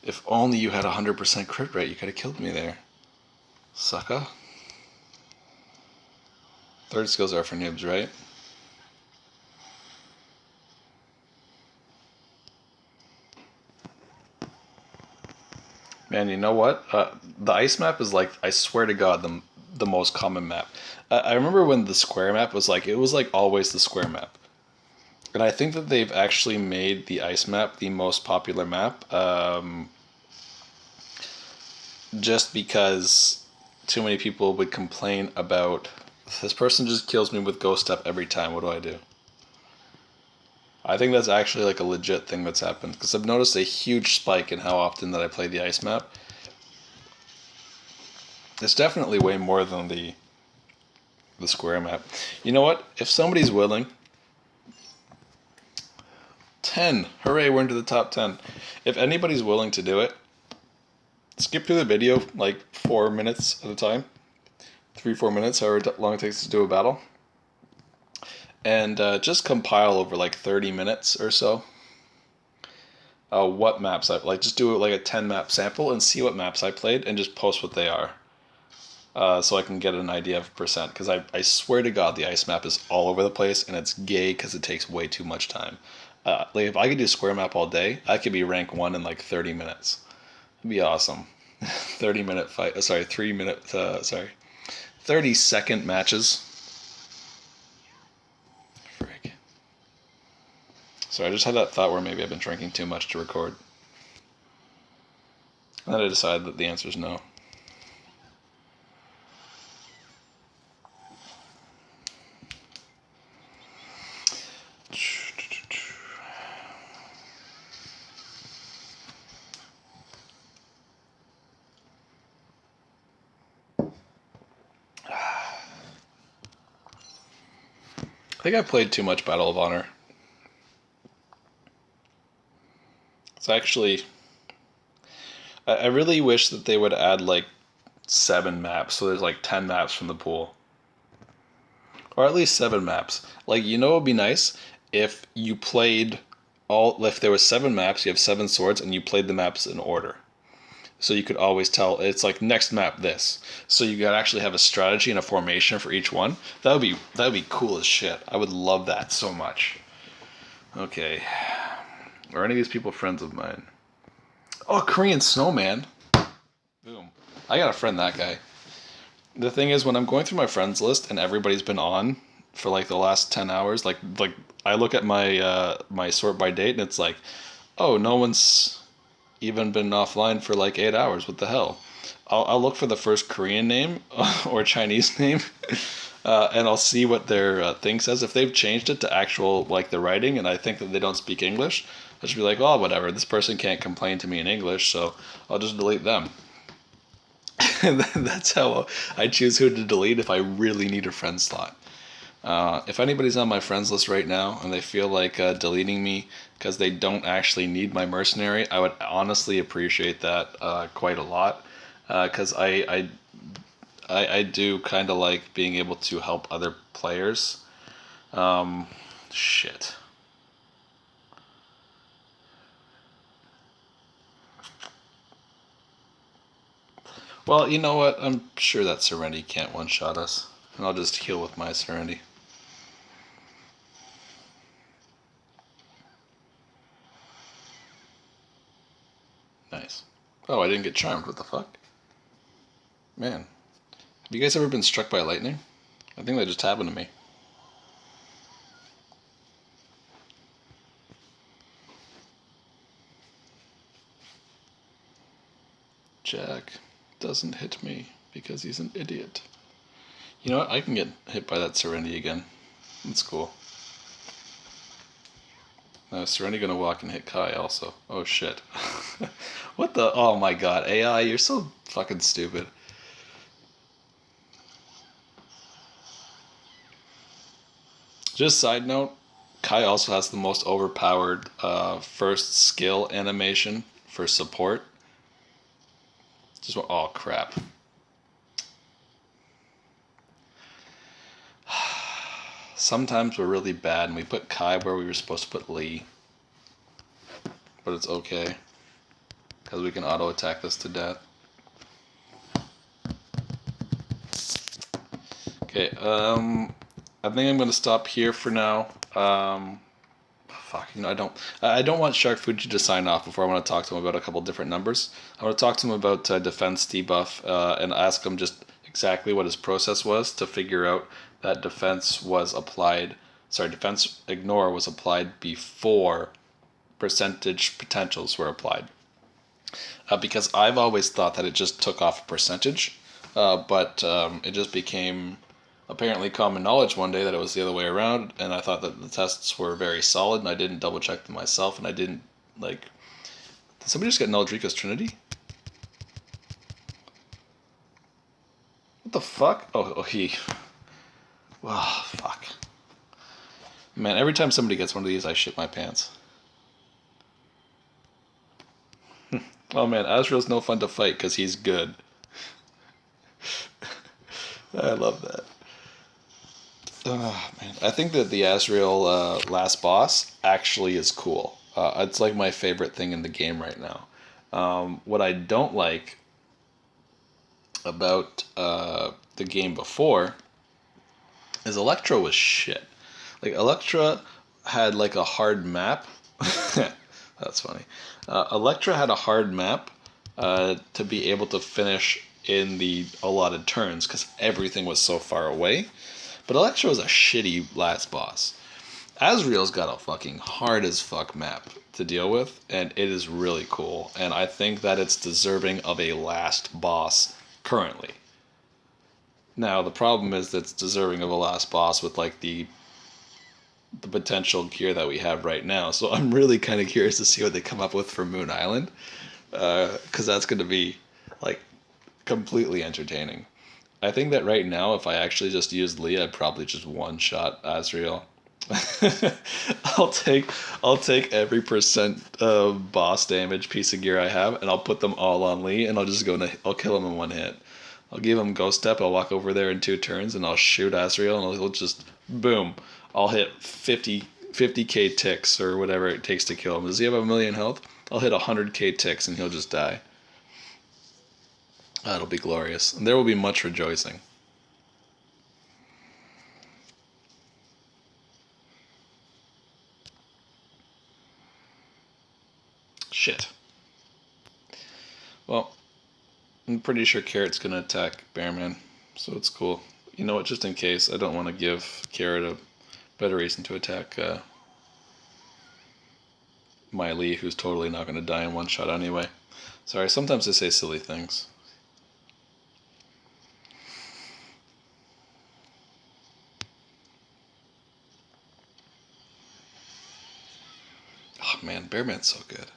If only you had 100% crit rate, you could have killed me there. Sucker. Third skills are for noobs, right? Man, you know what? The ice map is like, I swear to God, the most common map. I remember when the square map was like, it was like always the square map. And I think that they've actually made the ice map the most popular map, just because too many people would complain about, this person just kills me with ghost step every time, what do I do? I think that's actually like a legit thing that's happened, because I've noticed a huge spike in how often that I play the ice map. It's definitely way more than the square map. You know what? If somebody's willing, 10. Hooray, we're into the top 10. If anybody's willing to do it, skip through the video like 4 minutes at a time. 3-4 minutes, however long it takes to do a battle. And just compile over like 30 minutes or so. What maps I like, just do like a 10 map sample and see what maps I played and just post what they are. So I can get an idea of percent. Because I swear to God, the ice map is all over the place and it's gay because it takes way too much time. Like if I could do square map all day, I could be rank 1 in like 30 minutes. It'd be awesome. 30-minute fight. Sorry, 3-minute. 30-second matches. Frick. So I just had that thought where maybe I've been drinking too much to record. And then I decided that the answer is no. I think I played too much Battle of Honor. It's actually... I really wish that they would add like 7 maps, so there's like 10 maps from the pool. Or at least 7 maps. Like, you know what would be nice? If you played if there was 7 maps, you have 7 swords, and you played the maps in order. So you could always tell, it's like next map this. So you could actually have a strategy and a formation for each one. That would be cool as shit. I would love that so much. Okay. Are any of these people friends of mine? Oh, Korean Snowman. Boom. I gotta friend that guy. The thing is, when I'm going through my friends list and everybody's been on for like the last 10 hours, like I look at my my sort by date and it's like, oh, no one's even been offline for like 8 hours. What the hell? I'll look for the first Korean name or Chinese name, and I'll see what their thing says. If they've changed it to actual like the writing, and I think that they don't speak English, I'll just be like, oh, whatever. This person can't complain to me in English, so I'll just delete them. That's how I choose who to delete if I really need a friend slot. If anybody's on my friends list right now and they feel like deleting me because they don't actually need my mercenary, I would honestly appreciate that quite a lot. Because I do kind of like being able to help other players. Shit. Well, you know what? I'm sure that Serenity can't one-shot us. And I'll just heal with my Serenity. Nice. Oh, I didn't get charmed. What the fuck? Man. Have you guys ever been struck by lightning? I think that just happened to me. Jack doesn't hit me because he's an idiot. You know what? I can get hit by that Serenity again. That's cool. Now, is Serenity gonna walk and hit Kai also? Oh shit. What the? Oh my god. AI, you're so fucking stupid. Just side note, Kai also has the most overpowered first skill animation for support. Just oh crap. Sometimes we're really bad and we put Kai where we were supposed to put Lee. But it's okay. Because we can auto attack this to death. Okay, I think I'm going to stop here for now. Fuck, I don't want Shark Fuji to sign off before I want to talk to him about a couple different numbers. I want to talk to him about defense debuff and ask him just exactly what his process was to figure out that defense ignore was applied before percentage potentials were applied. Because I've always thought that it just took off a percentage, but it just became apparently common knowledge one day that it was the other way around, and I thought that the tests were very solid, and I didn't double check them myself, and I didn't, like... Did somebody just get Neldrika's Trinity? What the fuck? Oh, he... Oh, fuck. Man, every time somebody gets one of these, I shit my pants. Oh man, Azrael's no fun to fight because he's good. I love that. Oh, man. I think that the Azrael last boss actually is cool. It's like my favorite thing in the game right now. What I don't like about the game before is Electra was shit. Like, Electra had like a hard map. That's funny. Electra had a hard map to be able to finish in the allotted turns because everything was so far away. But Electra was a shitty last boss. Azrael's got a fucking hard as fuck map to deal with, and it is really cool. And I think that it's deserving of a last boss currently. Now, the problem is that it's deserving of a last boss with like the potential gear that we have right now. So I'm really kind of curious to see what they come up with for Moon Island, because that's going to be like completely entertaining. I think that right now, if I actually just used Lee, I'd probably just one-shot Azrael. I'll take every percent of boss damage piece of gear I have, and I'll put them all on Lee, and I'll kill him in one hit. I'll give him Ghost Step. I'll walk over there in 2 turns, and I'll shoot Azrael, and he'll just boom. I'll hit 50k ticks or whatever it takes to kill him. Does he have a million health? I'll hit 100k ticks, and he'll just die. That'll be glorious. And there will be much rejoicing. Shit. Well, I'm pretty sure Carrot's going to attack Bearman, so it's cool. You know what, just in case, I don't want to give Carrot a better reason to attack my Lee, who's totally not going to die in one shot anyway. Sorry, sometimes I say silly things. Oh man, Bearman's so good.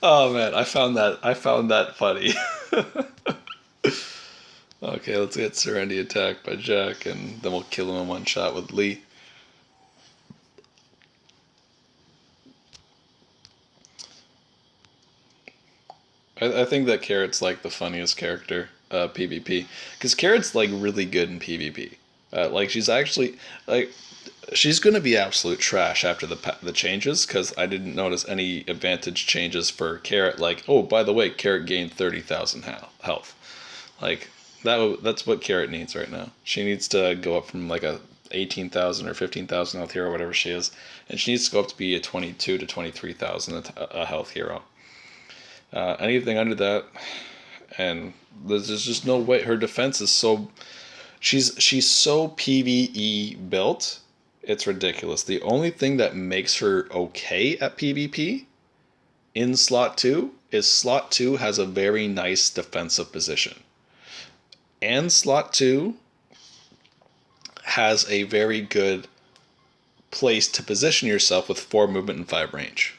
Oh man, I found that funny. Okay, let's get Serenity attacked by Jack, and then we'll kill him in one shot with Lee. I think that Carrot's like the funniest character PvP, because Carrot's like really good in PvP. Like she's actually like she's gonna be absolute trash after the changes, because I didn't notice any advantage changes for Carrot. Like, oh, by the way, Carrot gained 30,000 health. Like that's what Carrot needs right now. She needs to go up from like a 18,000 or 15,000 health hero, whatever she is, and she needs to go up to be a 22 to 23,000 a health hero. Anything under that, and there's just no way. Her defense is so she's so PvE built, it's ridiculous. The only thing that makes her okay at PvP in slot 2 is slot 2 has a very nice defensive position, and slot 2 has a very good place to position yourself with 4 movement and 5 range.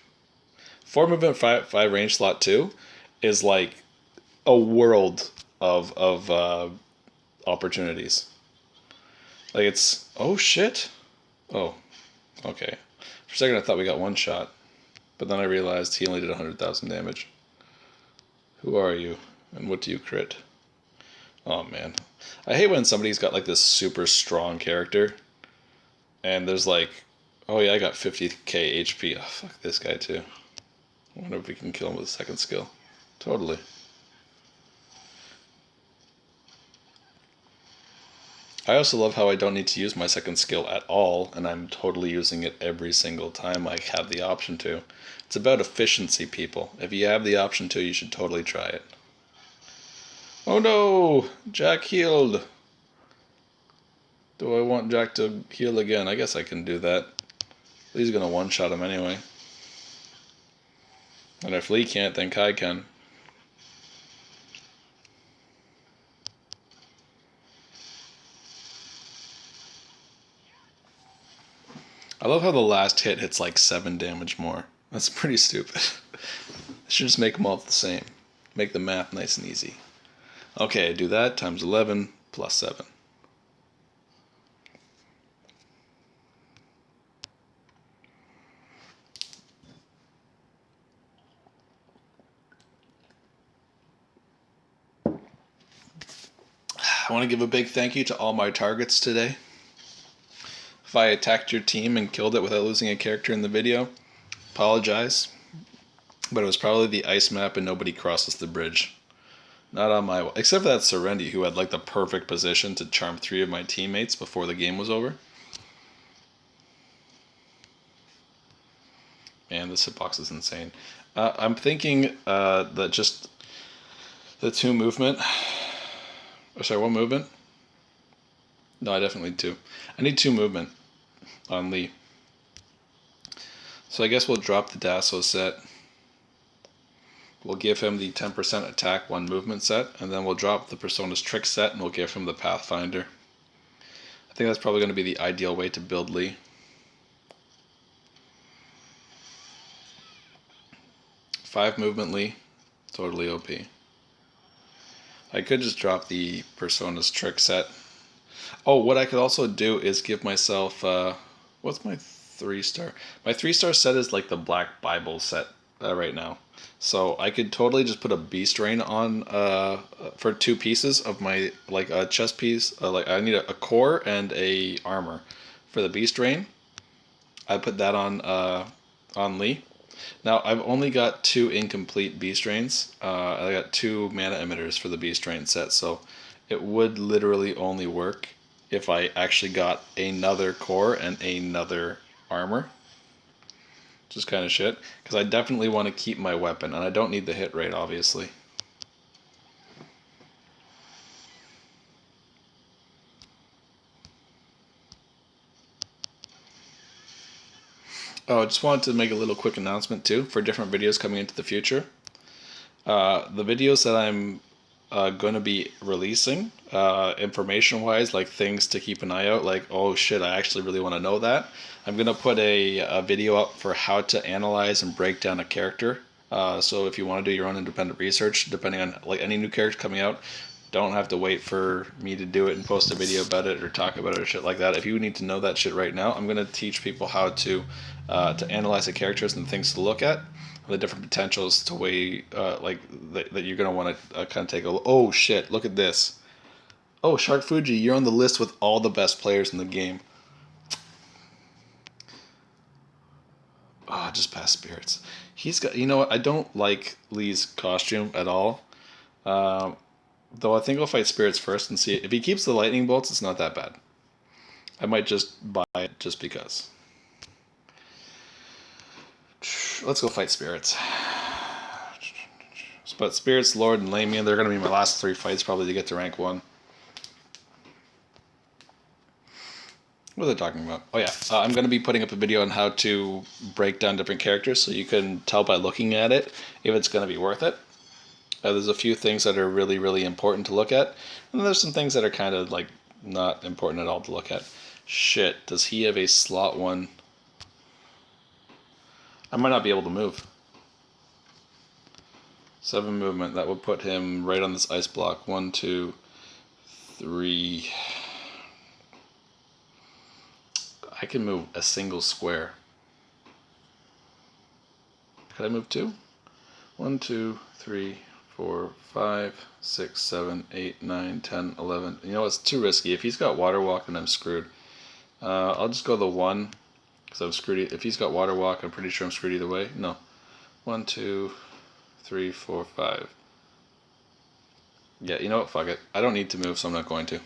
4 movement, 5 range slot 2 is like a world of opportunities. Like it's, oh shit. Oh, okay. For a second I thought we got one shot, but then I realized he only did 100,000 damage. Who are you, and what do you crit? Oh man. I hate when somebody's got like this super strong character, and there's like, oh yeah, I got 50k HP. Oh, fuck this guy too. I wonder if we can kill him with a second skill. Totally. I also love how I don't need to use my second skill at all, and I'm totally using it every single time I have the option to. It's about efficiency, people. If you have the option to, you should totally try it. Oh no! Jack healed! Do I want Jack to heal again? I guess I can do that. He's gonna one-shot him anyway. And if Lee can't, then Kai can. I love how the last hit hits like 7 damage more. That's pretty stupid. Should just make them all the same. Make the math nice and easy. Okay, do that times 11 plus 7. I want to give a big thank you to all my targets today. If I attacked your team and killed it without losing a character in the video, apologize. But it was probably the ice map and nobody crosses the bridge. Not on my... Except for that Serendi, who had like the perfect position to charm 3 of my teammates before the game was over. Man, this hitbox is insane. I'm thinking that just the 2 movement... Oh, sorry, 1 movement? No, I definitely need 2. I need 2 movement on Lee. So I guess we'll drop the Dasso set. We'll give him the 10% attack 1 movement set, and then we'll drop the Persona's trick set and we'll give him the Pathfinder. I think that's probably going to be the ideal way to build Lee. 5 movement Lee, totally OP. I could just drop the Persona's trick set. Oh, what I could also do is give myself, what's my 3-star? My 3-star set is like the Black Bible set right now. So I could totally just put a Beast Rain on for 2 pieces of my, like a chest piece. Like I need a core and a armor for the Beast Rain. I put that on Lee. Now I've only got 2 incomplete Beast Rains. I got 2 mana emitters for the Beast Rain set, so it would literally only work if I actually got another core and another armor. Just kind of shit. Because I definitely want to keep my weapon, and I don't need the hit rate, obviously. Oh, I just wanted to make a little quick announcement, too, for different videos coming into the future. The videos that I'm going to be releasing, information-wise, like things to keep an eye out, like, oh shit, I actually really want to know that. I'm going to put a video up for how to analyze and break down a character. So if you want to do your own independent research, depending on like any new character coming out, don't have to wait for me to do it and post a video about it or talk about it or shit like that. If you need to know that shit right now, I'm going to teach people how to analyze the characters and things to look at, the different potentials to weigh, like that you're gonna want to kind of take a look. Oh shit! Look at this. Oh, Shark Fuji, you're on the list with all the best players in the game. Ah, just past spirits. He's got. You know what? I don't like Lee's costume at all. Though I think I'll fight spirits first and see if he keeps the lightning bolts. It's not that bad. I might just buy it just because. Let's go fight spirits. But Spirits, Lord, and Lamian, they're going to be my last 3 fights probably to get to rank 1. What are they talking about? Oh yeah, I'm going to be putting up a video on how to break down different characters so you can tell by looking at it if it's going to be worth it. There's a few things that are really, really important to look at, and there's some things that are kind of like not important at all to look at. Shit, does he have a slot 1? I might not be able to move. 7 movement, that would put him right on this ice block. 1, 2, 3. I can move a single square. Could I move 2? 1, 2, 3, 4, 5, 6, 7, 8, 9, 10, 11. You know, it's too risky. If he's got Water Walk, then I'm screwed. I'll just go the 1, because I'm screwed. If he's got Water Walk, I'm pretty sure I'm screwed either way. No. 1, 2, 3, 4, 5. Yeah, you know what? Fuck it. I don't need to move, so I'm not going to.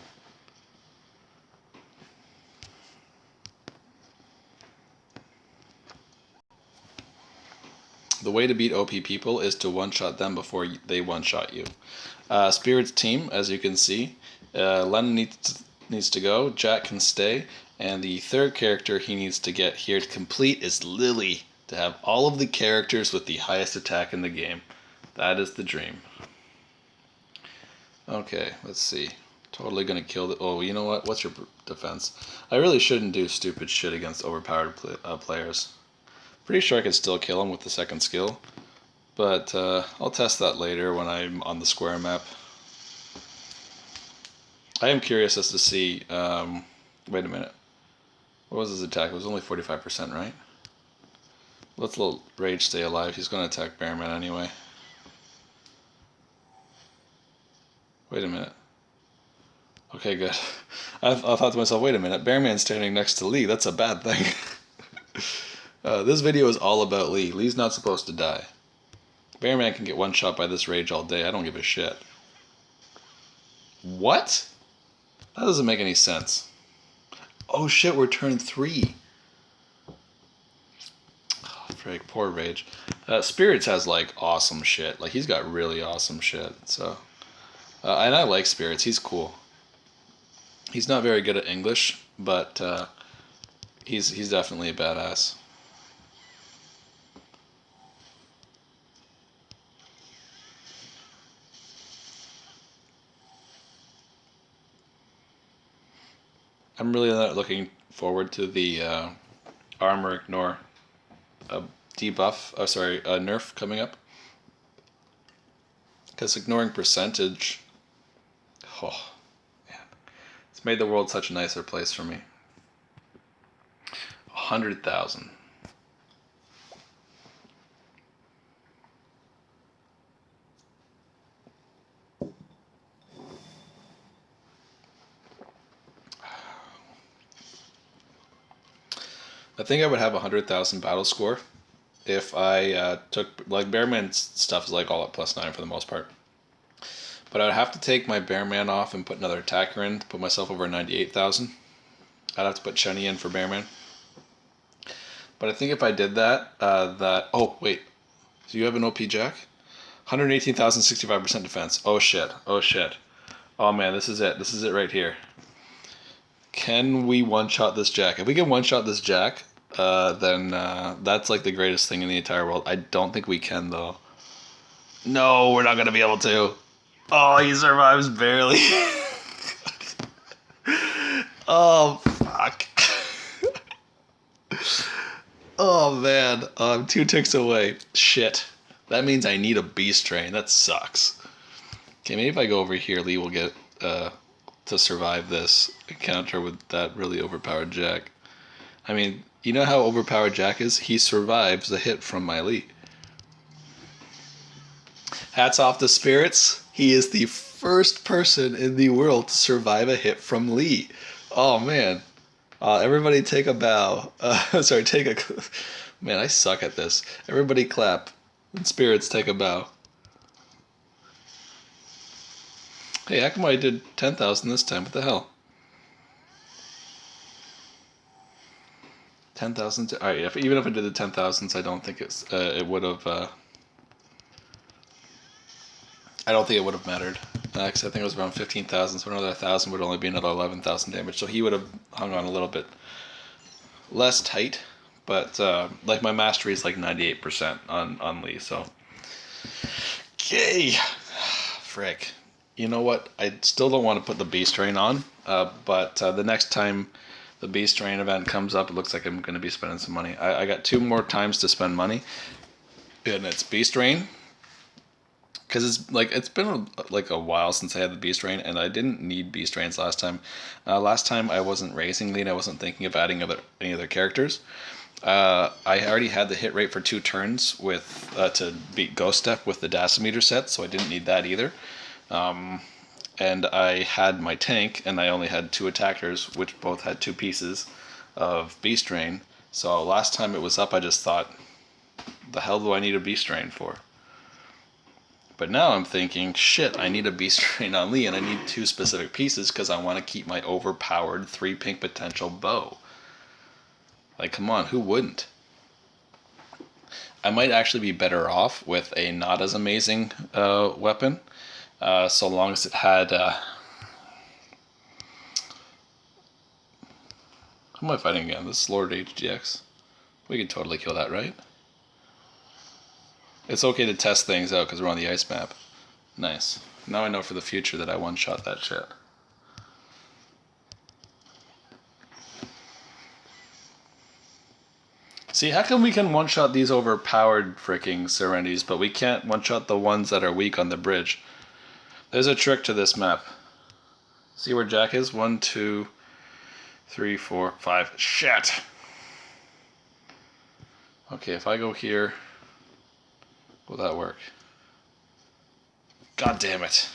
The way to beat OP people is to one-shot them before they one-shot you. Spirit's team, as you can see, Lennon needs to go, Jack can stay, and the third character he needs to get here to complete is Lily, to have all of the characters with the highest attack in the game. That is the dream. Okay, let's see. Totally gonna kill the... Oh, you know what? What's your defense? I really shouldn't do stupid shit against overpowered players. Pretty sure I could still kill him with the second skill. But I'll test that later when I'm on the square map. I am curious as to see... wait a minute. What was his attack? It was only 45%, right? Let's let Rage stay alive. He's going to attack Bearman anyway. Wait a minute. Okay, good. I thought to myself, wait a minute, Bearman's standing next to Lee. That's a bad thing. This video is all about Lee. Lee's not supposed to die. Bearman can get one shot by this Rage all day. I don't give a shit. What? That doesn't make any sense. Oh shit, we're turn 3. Oh, frick, poor Rage. Spirits has like awesome shit. Like he's got really awesome shit. So, and I like Spirits. He's cool. He's not very good at English, but he's definitely a badass. I'm really not looking forward to the armor ignore debuff. Oh, sorry, nerf coming up. Because ignoring percentage, oh man, it's made the world such a nicer place for me. 100,000. I think I would have 100,000 battle score if I took, like, Bearman's stuff is like all at +9 for the most part. But I'd have to take my Bearman off and put another attacker in to put myself over 98,000. I'd have to put Chenny in for Bearman. But I think if I did that, oh wait, so you have an OP Jack? 118,000, 65% defense. Oh shit, oh shit. Oh man, this is it right here. Can we one-shot this Jack? If we can one-shot this Jack, then that's like the greatest thing in the entire world. I don't think we can, though. No, we're not going to be able to. Oh, he survives barely. Oh, fuck. Oh, man. I'm 2 ticks away. Shit. That means I need a Beast Train. That sucks. Okay, maybe if I go over here, Lee will get... to survive this encounter with that really overpowered Jack. I mean, you know how overpowered Jack is? He survives the hit from my Lee. Hats off to Spirits. He is the first person in the world to survive a hit from Lee. Oh, man. Everybody take a bow. Sorry, take a... Man, I suck at this. Everybody clap. And Spirits take a bow. Hey, how come I did 10,000 this time? What the hell? 10,000. All right, even if I did the 10,000s, I don't think it would have. I don't think it would have mattered. Because I think it was around 15,000, so another 1,000 would only be another 11,000 damage. So he would have hung on a little bit less tight. But like my mastery is like 98% on Lee. So, okay, frick. You know what? I still don't want to put the Beast Train on, but the next time the Beast Train event comes up, it looks like I'm going to be spending some money. I got 2 more times to spend money, and it's Beast Train, because it's been like a while since I had the Beast Train, and I didn't need Beast Trains last time. Last time I wasn't racing lead, I wasn't thinking of adding any other characters. I already had the hit rate for 2 turns with to beat Ghost Step with the Dacimeter set, so I didn't need that either. And I had my tank, and I only had 2 attackers, which both had 2 pieces of Beast Train. So last time it was up, I just thought, the hell do I need a Beast Train for? But now I'm thinking, shit, I need a Beast Train on Lee, and I need 2 specific pieces because I want to keep my overpowered 3 pink potential bow. Like, come on, who wouldn't? I might actually be better off with a not as amazing weapon, so long as it had. Who am I fighting again? This is Lord HDX. We can totally kill that, right? It's okay to test things out because we're on the ice map. Nice. Now I know for the future that I one-shot that shit. See, how come we can one-shot these overpowered freaking Serenities, but we can't one-shot the ones that are weak on the bridge? There's a trick to this map. See where Jack is? 1, 2, 3, 4, 5. Shit! Okay, if I go here, will that work? God damn it.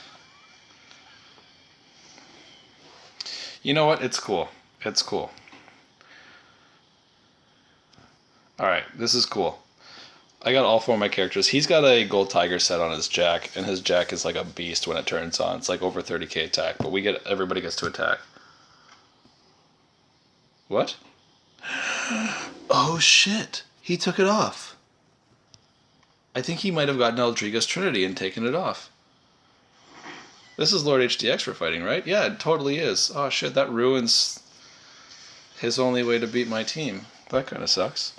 You know what? It's cool. It's cool. Alright, this is cool. I got all 4 of my characters. He's got a gold tiger set on his Jack, and his Jack is like a beast when it turns on. It's like over 30k attack, but everybody gets to attack. What? Oh shit! He took it off. I think he might have gotten Eldriga's Trinity and taken it off. This is Lord HDX we're fighting, right? Yeah, it totally is. Oh shit, that ruins his only way to beat my team. That kind of sucks.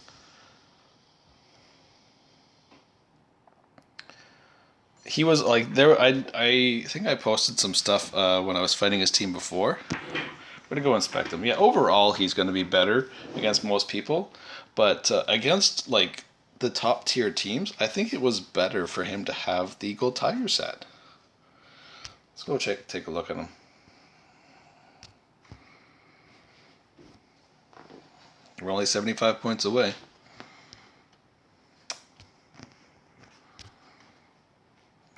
He was like there. I think I posted some stuff when I was fighting his team before. We're gonna go inspect him. Yeah, overall he's gonna be better against most people, but against like the top tier teams, I think it was better for him to have the gold tiger set. Let's go take a look at him. We're only 75 points away.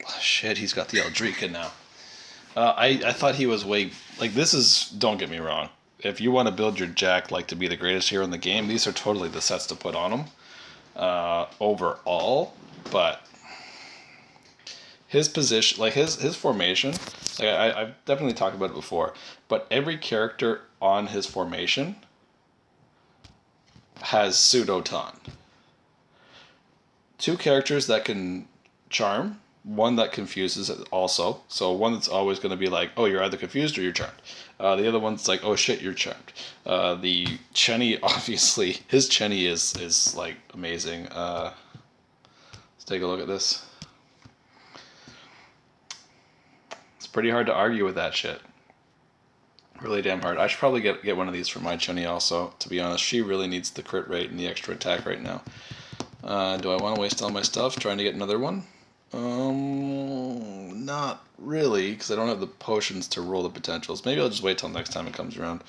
Oh, shit, he's got the Eldrika now. I thought he was way... Like, this is... Don't get me wrong. If you want to build your Jack like to be the greatest hero in the game, these are totally the sets to put on him. Overall, but... His position... Like, his formation... Like, I've definitely talked about it before. But every character on his formation has pseudo-taunt. 2 characters that can charm, 1 that confuses also. So one that's always going to be like, oh, you're either confused or you're charmed. The other one's like, oh shit, you're charmed. The Chenny, obviously, his Chenny is like amazing. Let's take a look at this. It's pretty hard to argue with that shit. Really damn hard. I should probably get one of these for my Chenny also, to be honest. She really needs the crit rate and the extra attack right now. Do I want to waste all my stuff trying to get another one? Not really, because I don't have the potions to roll the potentials. Maybe I'll just wait till next time it comes around.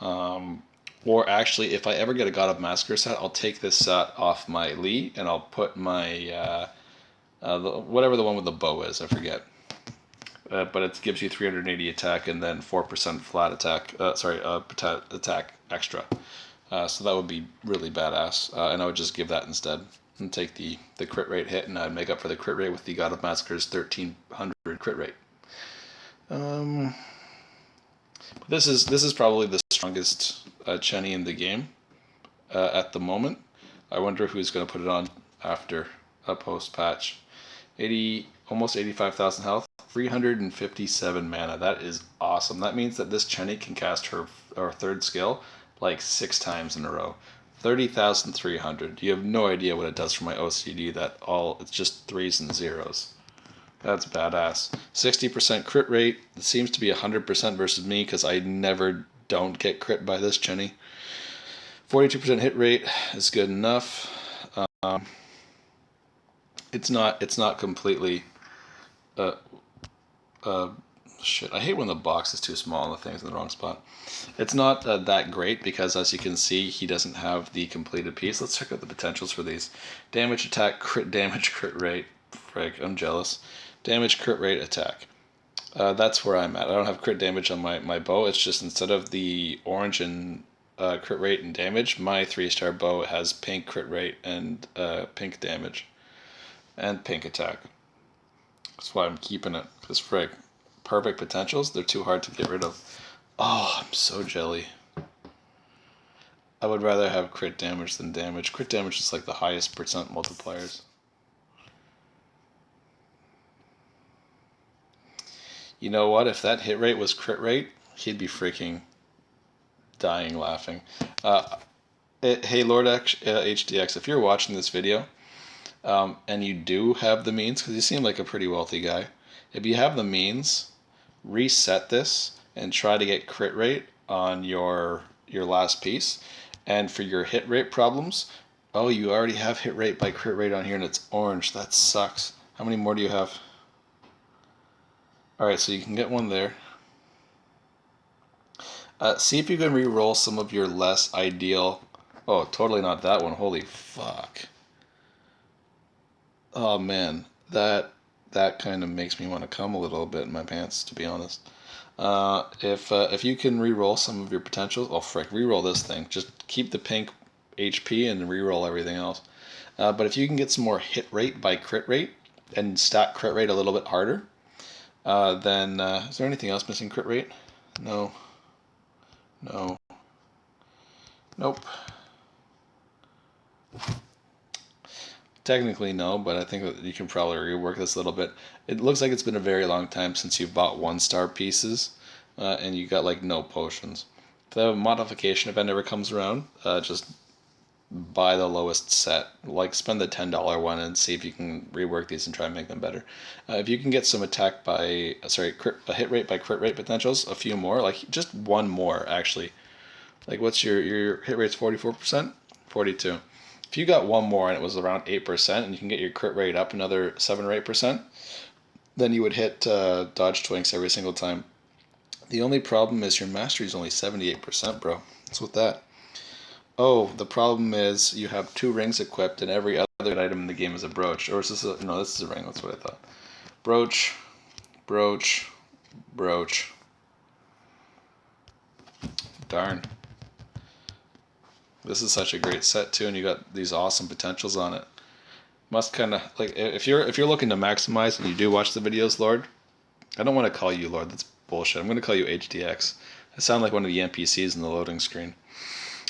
Or actually, if I ever get a God of Massacre set, I'll take this set off my Lee, and I'll put my, whatever the one with the bow is, I forget. But it gives you 380 attack and then 4% flat attack, attack extra. So that would be really badass. And I would just give that instead and take the crit rate hit, and I'd make up for the crit rate with the God of Massacre's 1300 crit rate. This is probably the strongest Chenny in the game at the moment. I wonder who's going to put it on after a post patch. Almost 85,000 health, 357 mana. That is awesome. That means that this Chenny can cast her 3rd skill like 6 times in a row. 30,300. You have no idea what it does for my OCD. It's just 3s and 0s. That's badass. 60% crit rate. It seems to be 100% versus me because I never don't get crit by this Chenny. 42% hit rate is good enough. It's not completely. Shit, I hate when the box is too small and the thing's in the wrong spot. It's not that great because, as you can see, he doesn't have the completed piece. Let's check out the potentials for these. Damage, attack, crit damage, crit rate. Frick, I'm jealous. Damage, crit rate, attack. That's where I'm at. I don't have crit damage on my bow. It's just instead of the orange and crit rate and damage, my 3-star bow has pink crit rate and pink damage. And pink attack. That's why I'm keeping it. Because frick, perfect potentials, they're too hard to get rid of. Oh, I'm so jelly. I would rather have crit damage than damage. Crit damage is like the highest percent multipliers. You know what? If that hit rate was crit rate, he'd be freaking dying laughing. Hey, Lord HDX, if you're watching this video and you do have the means, because you seem like a pretty wealthy guy, if you have the means, reset this and try to get crit rate on your last piece. And for your hit rate problems, oh, you already have hit rate by crit rate on here and it's orange. That sucks. How many more do you have? Alright, so you can get one there. See if you can re-roll some of your less ideal... Oh, totally not that one. Holy fuck. Oh man, that kind of makes me want to come a little bit in my pants, to be honest. If you can re-roll some of your potentials, oh frick, re-roll this thing. Just keep the pink HP and re-roll everything else. But if you can get some more hit rate by crit rate and stack crit rate a little bit harder, then is there anything else missing crit rate? No. No. Nope. Technically no, but I think that you can probably rework this a little bit. It looks like it's been a very long time since you bought 1-star pieces, and you got like no potions. If the modification event ever comes around, just buy the lowest set. Like spend the $10 one and see if you can rework these and try and make them better. If you can get some attack by a hit rate by crit rate potentials, a few more, like just one more actually. Like what's your hit rate's 44%? 42. If you got one more and it was around 8% and you can get your crit rate up another 7 or 8%, then you would hit dodge twinks every single time. The only problem is your mastery is only 78%, bro. What's with that? Oh, the problem is you have 2 rings equipped and every other item in the game is a brooch. Or is this a... No, this is a ring. That's what I thought. Brooch, brooch, brooch. Darn. This is such a great set too, and you got these awesome potentials on it. Must kind of like if you're looking to maximize and you do watch the videos, Lord. I don't want to call you Lord. That's bullshit. I'm going to call you HDX. I sound like one of the NPCs in the loading screen.